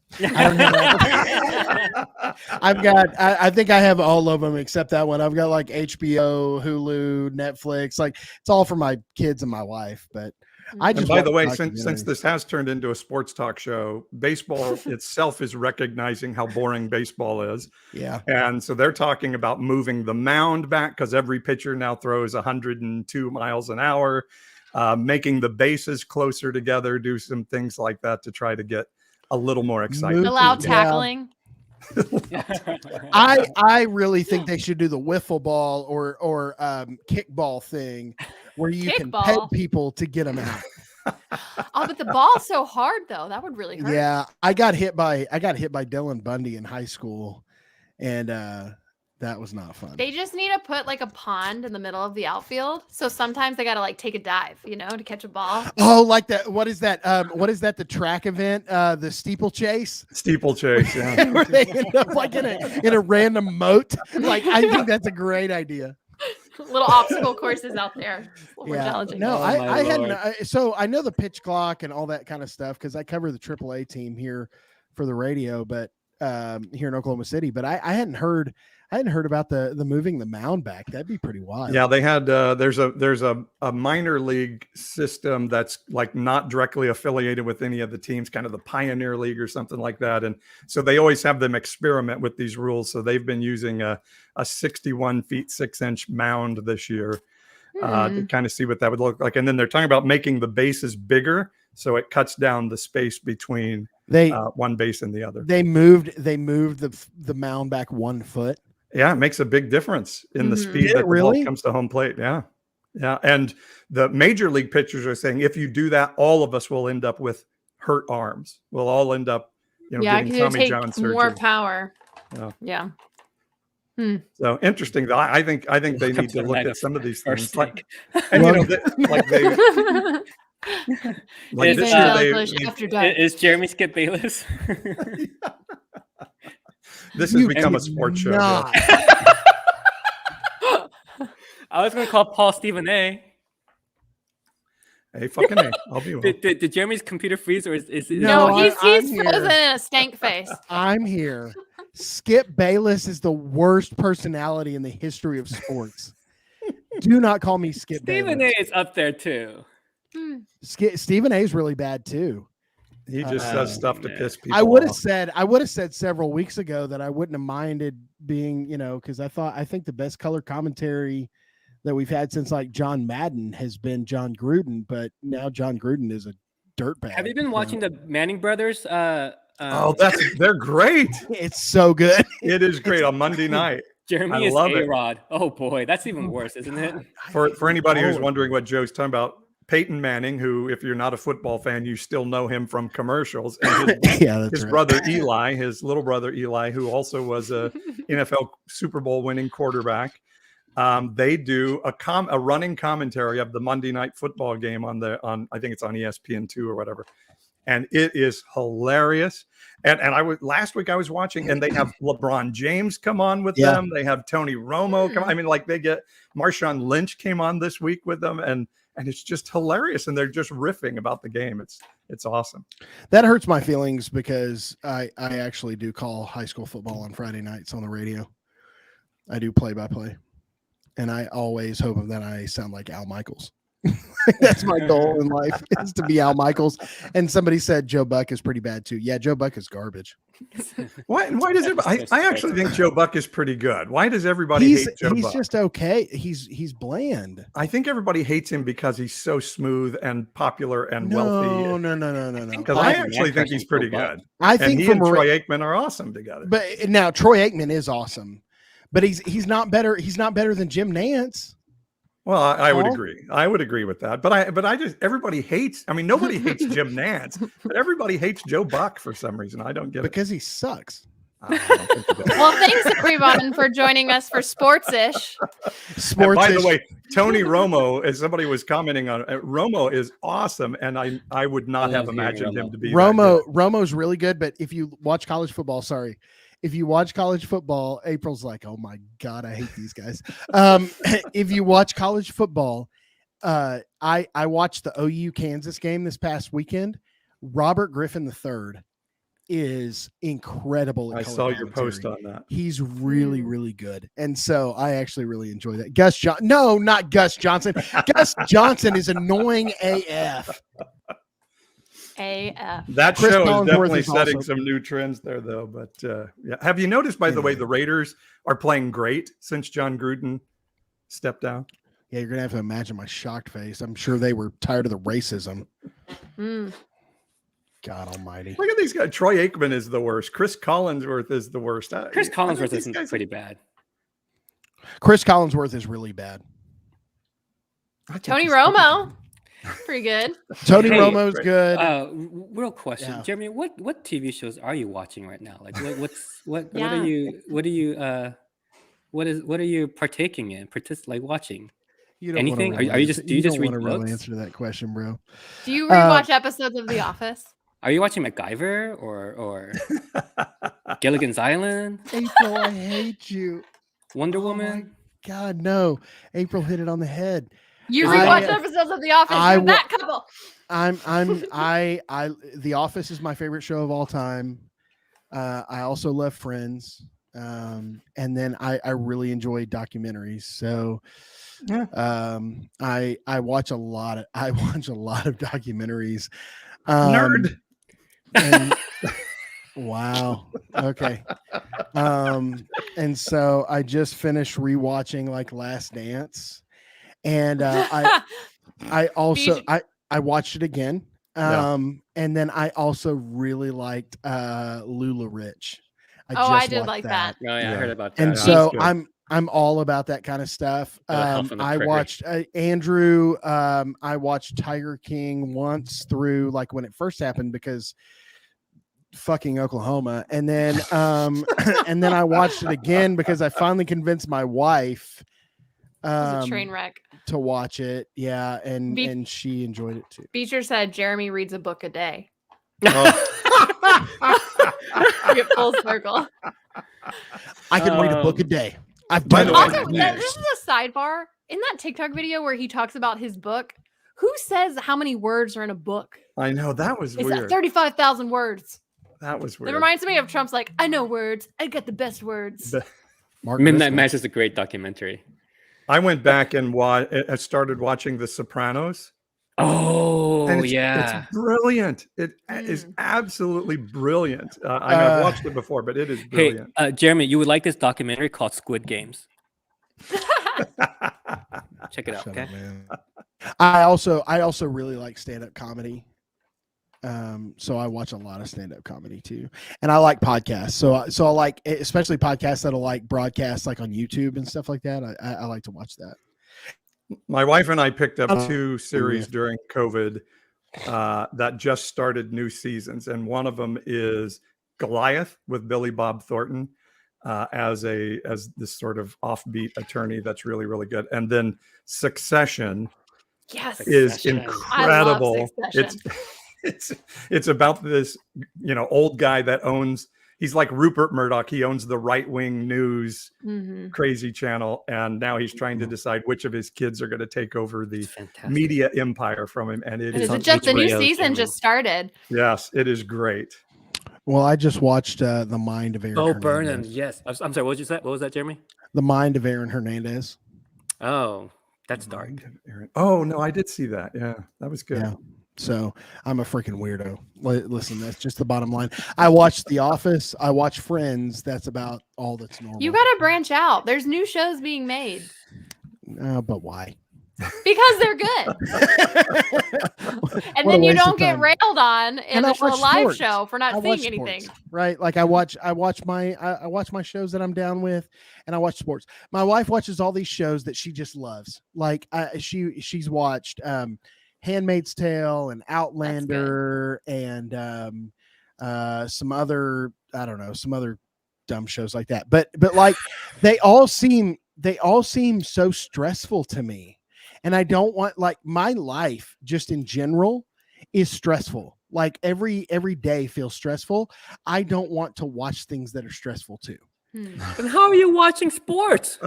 I think I have all of them except that one. I've got like HBO, Hulu, Netflix. Like it's all for my kids and my wife. But and by the way, since this has turned into a sports talk show, baseball itself is recognizing how boring baseball is. Yeah. And so they're talking about moving the mound back because every pitcher now throws 102 miles an hour. Making the bases closer together, do some things like that to try to get a little more excitement. Allow tackling. I really think they should do the wiffle ball or kickball thing where you can pet people to get them out. Oh, but the ball's so hard though. That would really hurt. Yeah, I got hit by Dylan Bundy in high school, and that was not fun. They just need to put like a pond in the middle of the outfield. So sometimes they got to like take a dive, to catch a ball. Oh, like that. What is that? The track event? The steeplechase? Steeplechase, yeah. Where they end up like in a random moat. Like, I think that's a great idea. Little obstacle courses out there. Yeah. No, I hadn't. So I know the pitch clock and all that kind of stuff because I cover the AAA team here for the radio, but here in Oklahoma City, but I hadn't heard about the moving the mound back. That'd be pretty wild. Yeah, they had there's a minor league system that's like not directly affiliated with any of the teams, kind of the Pioneer League or something like that. And so they always have them experiment with these rules. So they've been using a 61 feet 6 inch mound this year to kind of see what that would look like. And then they're talking about making the bases bigger, so it cuts down the space between one base and the other. They moved the mound back 1 foot. Yeah, it makes a big difference in the speed that the ball comes to home plate. Yeah. Yeah. And the major league pitchers are saying, if you do that, all of us will end up with hurt arms. We'll all end up, getting Tommy John surgery. More power. Yeah. So interesting. I think they need to look at some of these things. Is Jeremy Skip Bayless? This has become a sports show. Yeah. I was going to call Paul Stephen A. Hey, fucking A. I'll be one. Did Jeremy's computer freeze, or is No, he's frozen in a stank face. I'm here. Skip Bayless is the worst personality in the history of sports. Do not call me Skip Bayless. Stephen A is up there too. Stephen A is really bad too. He just says stuff to piss people I would have off. said several weeks ago that I wouldn't have minded being, because I think the best color commentary that we've had since like John Madden has been John Gruden, but now John Gruden is a dirtbag. Have you been watching the Manning brothers? They're great. It's so good. It is great on Monday night. Jeremy is A-Rod. Oh boy, that's even worse, isn't it? For anybody who's wondering what Joe's talking about, Peyton Manning, who, if you're not a football fan, you still know him from commercials. And his brother Eli, his little brother Eli, who also was a NFL Super Bowl winning quarterback. They do a running commentary of the Monday Night Football game on I think it's on ESPN2 or whatever, and it is hilarious. And last week I was watching, and they have LeBron James come on with them. They have Tony Romo come. I mean, like they get Marshawn Lynch came on this week with them, and it's just hilarious, and they're just riffing about the game. It's awesome. That hurts my feelings because I actually do call high school football on Friday nights on the radio. I do play-by-play, and I always hope that I sound like Al Michaels. That's my goal in life, is to be Al Michaels. And somebody said Joe Buck is pretty bad too. Yeah, Joe Buck is garbage. Why does it? I actually think Joe Buck is pretty good. Why does everybody hate Joe Buck? He's just okay. He's bland. I think everybody hates him because he's so smooth and popular and wealthy. No. Because I actually think he's pretty good. I think he and Troy Aikman are awesome together. But now Troy Aikman is awesome, but he's not better. He's not better than Jim Nance. Well, I would agree. I would agree with that. But I just, everybody hates. I mean, nobody hates Jim Nance, but everybody hates Joe Buck for some reason. I don't get it. Because he sucks. Well, thanks everyone for joining us for Sports-ish. By the way, Tony Romo, as somebody was commenting on, Romo is awesome, and I would not have imagined him to be Romo's really good, but if you watch college football, April's like, oh my God, I hate these guys. If you watch college football, I watched the OU Kansas game this past weekend. Robert Griffin III is incredible. I saw your post on that. He's really, really good. And so I actually really enjoy that. Not Gus Johnson. Gus Johnson is annoying AF. That show is definitely setting some new trends there, though. But yeah, have you noticed, by the way, the Raiders are playing great since John Gruden stepped down? Yeah, you're gonna have to imagine my shocked face. I'm sure they were tired of the racism. God Almighty! Look at these guys. Troy Aikman is the worst. Chris Collinsworth is the worst. Chris Collinsworth isn't pretty bad. Chris Collinsworth is really bad. Tony Romo. Pretty good. Tony Romo's good. Real question, Jeremy, what TV shows are you watching right now? Like, what are you partaking in? Watching? Anything? Do you just read want to books? really answer that question, bro? Do you rewatch episodes of The Office? Are you watching MacGyver or Gilligan's Island? April, I hate you. Wonder Woman? God, no. April hit it on the head. You rewatch episodes of The Office. You're that couple. The Office is my favorite show of all time. I also love Friends. And then I really enjoy documentaries. So Yeah. I watch a lot of documentaries. Nerd. And, wow. Okay. And so I just finished rewatching like Last Dance, and I also I watched it again. And then I also really liked Lula Rich. I did like that. Oh, yeah, I heard about that. And so I'm all about that kind of stuff. I watched Andrew. I watched Tiger King once through like when it first happened because fucking Oklahoma, and then and then I watched it again because I finally convinced my wife It was a train wreck to watch it. Yeah, and she enjoyed it too. Beecher said Jeremy reads a book a day. Oh. Get full circle. I can read a book a day. I've By done the way, it. Also, this is a sidebar. In that TikTok video where he talks about his book, who says how many words are in a book? I know, that was It's weird. 35,000 words. That was weird. It reminds me of Trump's like, I know words. I got the best words. Midnight Mass is a great documentary. I went back and I started watching The Sopranos. Oh, and yeah. It's brilliant. It is absolutely brilliant. I know I've watched it before, but it is brilliant. Hey, Jeremy, you would like this documentary called Squid Games. Check it out, okay? I also really like stand-up comedy. So I watch a lot of stand-up comedy too, and I like podcasts. So I like, especially podcasts that'll like broadcast like on YouTube and stuff like that. I like to watch that. My wife and I picked up 2 series during COVID that just started new seasons, and one of them is Goliath with Billy Bob Thornton as this sort of offbeat attorney that's really, really good, and then Succession is incredible. It's about this old guy that owns. He's like Rupert Murdoch. He owns the right-wing news crazy channel, and now he's trying to decide which of his kids are going to take over the media empire from him. And is it just the new season just started? Yes, it is great. Well, I just watched The Mind of Aaron. Oh, Hernandez. Burnham. Yes. I'm sorry. What did you say? What was that, Jeremy? The Mind of Aaron Hernandez. Oh, that's dark. Oh no, I did see that. Yeah, that was good. Yeah. So I'm a freaking weirdo. Listen, that's just the bottom line. I watched The Office. I watch Friends. That's about all that's normal. You got to branch out. There's new shows being made. But why? Because they're good. And then you don't get railed on in a live show for not seeing anything. Right? Like I watch my shows that I'm down with, and I watch sports. My wife watches all these shows that she just loves. Like she's watched Handmaid's Tale and Outlander and some other, I don't know, some other dumb shows like that. But like they all seem so stressful to me. And I don't want, like, my life just in general is stressful. Like every day feels stressful. I don't want to watch things that are stressful too. And how are you watching sports?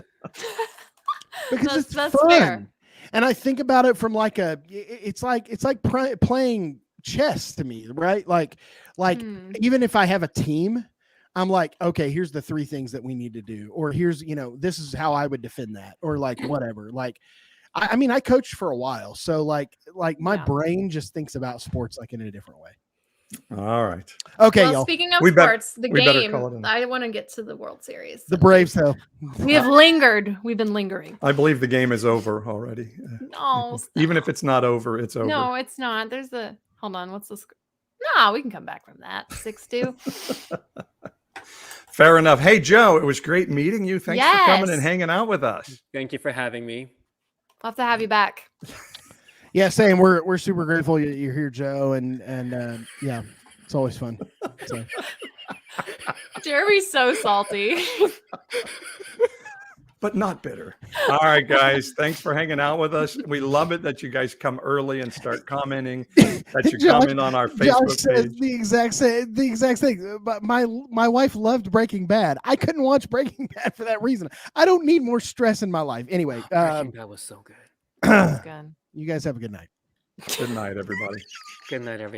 Because that's fun. Fair. And I think about it from like it's like playing chess to me, right? Like even if I have a team, I'm like, okay, here's the 3 things that we need to do, or here's, this is how I would defend that, or like whatever. Like, I mean, I coached for a while, so like my brain just thinks about sports like in a different way. All right. Okay, well, y'all. Speaking of sports, the game. I want to get to the World Series. The Braves, though. We have lingered. We've been lingering. I believe the game is over already. No. Even if it's not over, it's over. No, it's not. There's the. Hold on. What's the score? No, we can come back from that. 6-2. Fair enough. Hey, Joe, it was great meeting you. Thanks for coming and hanging out with us. Thank you for having me. I'll have to have you back. Yeah, same. We're super grateful you're here, Joe, and yeah, it's always fun. So. Jeremy's so salty. But not bitter. All right, guys. Thanks for hanging out with us. We love it that you guys come early and start commenting. That you comment on our Facebook page. The exact thing. But my wife loved Breaking Bad. I couldn't watch Breaking Bad for that reason. I don't need more stress in my life. Anyway, Breaking Bad was so good. Good. You guys have a good night. Good night, everybody. Good night, everyone.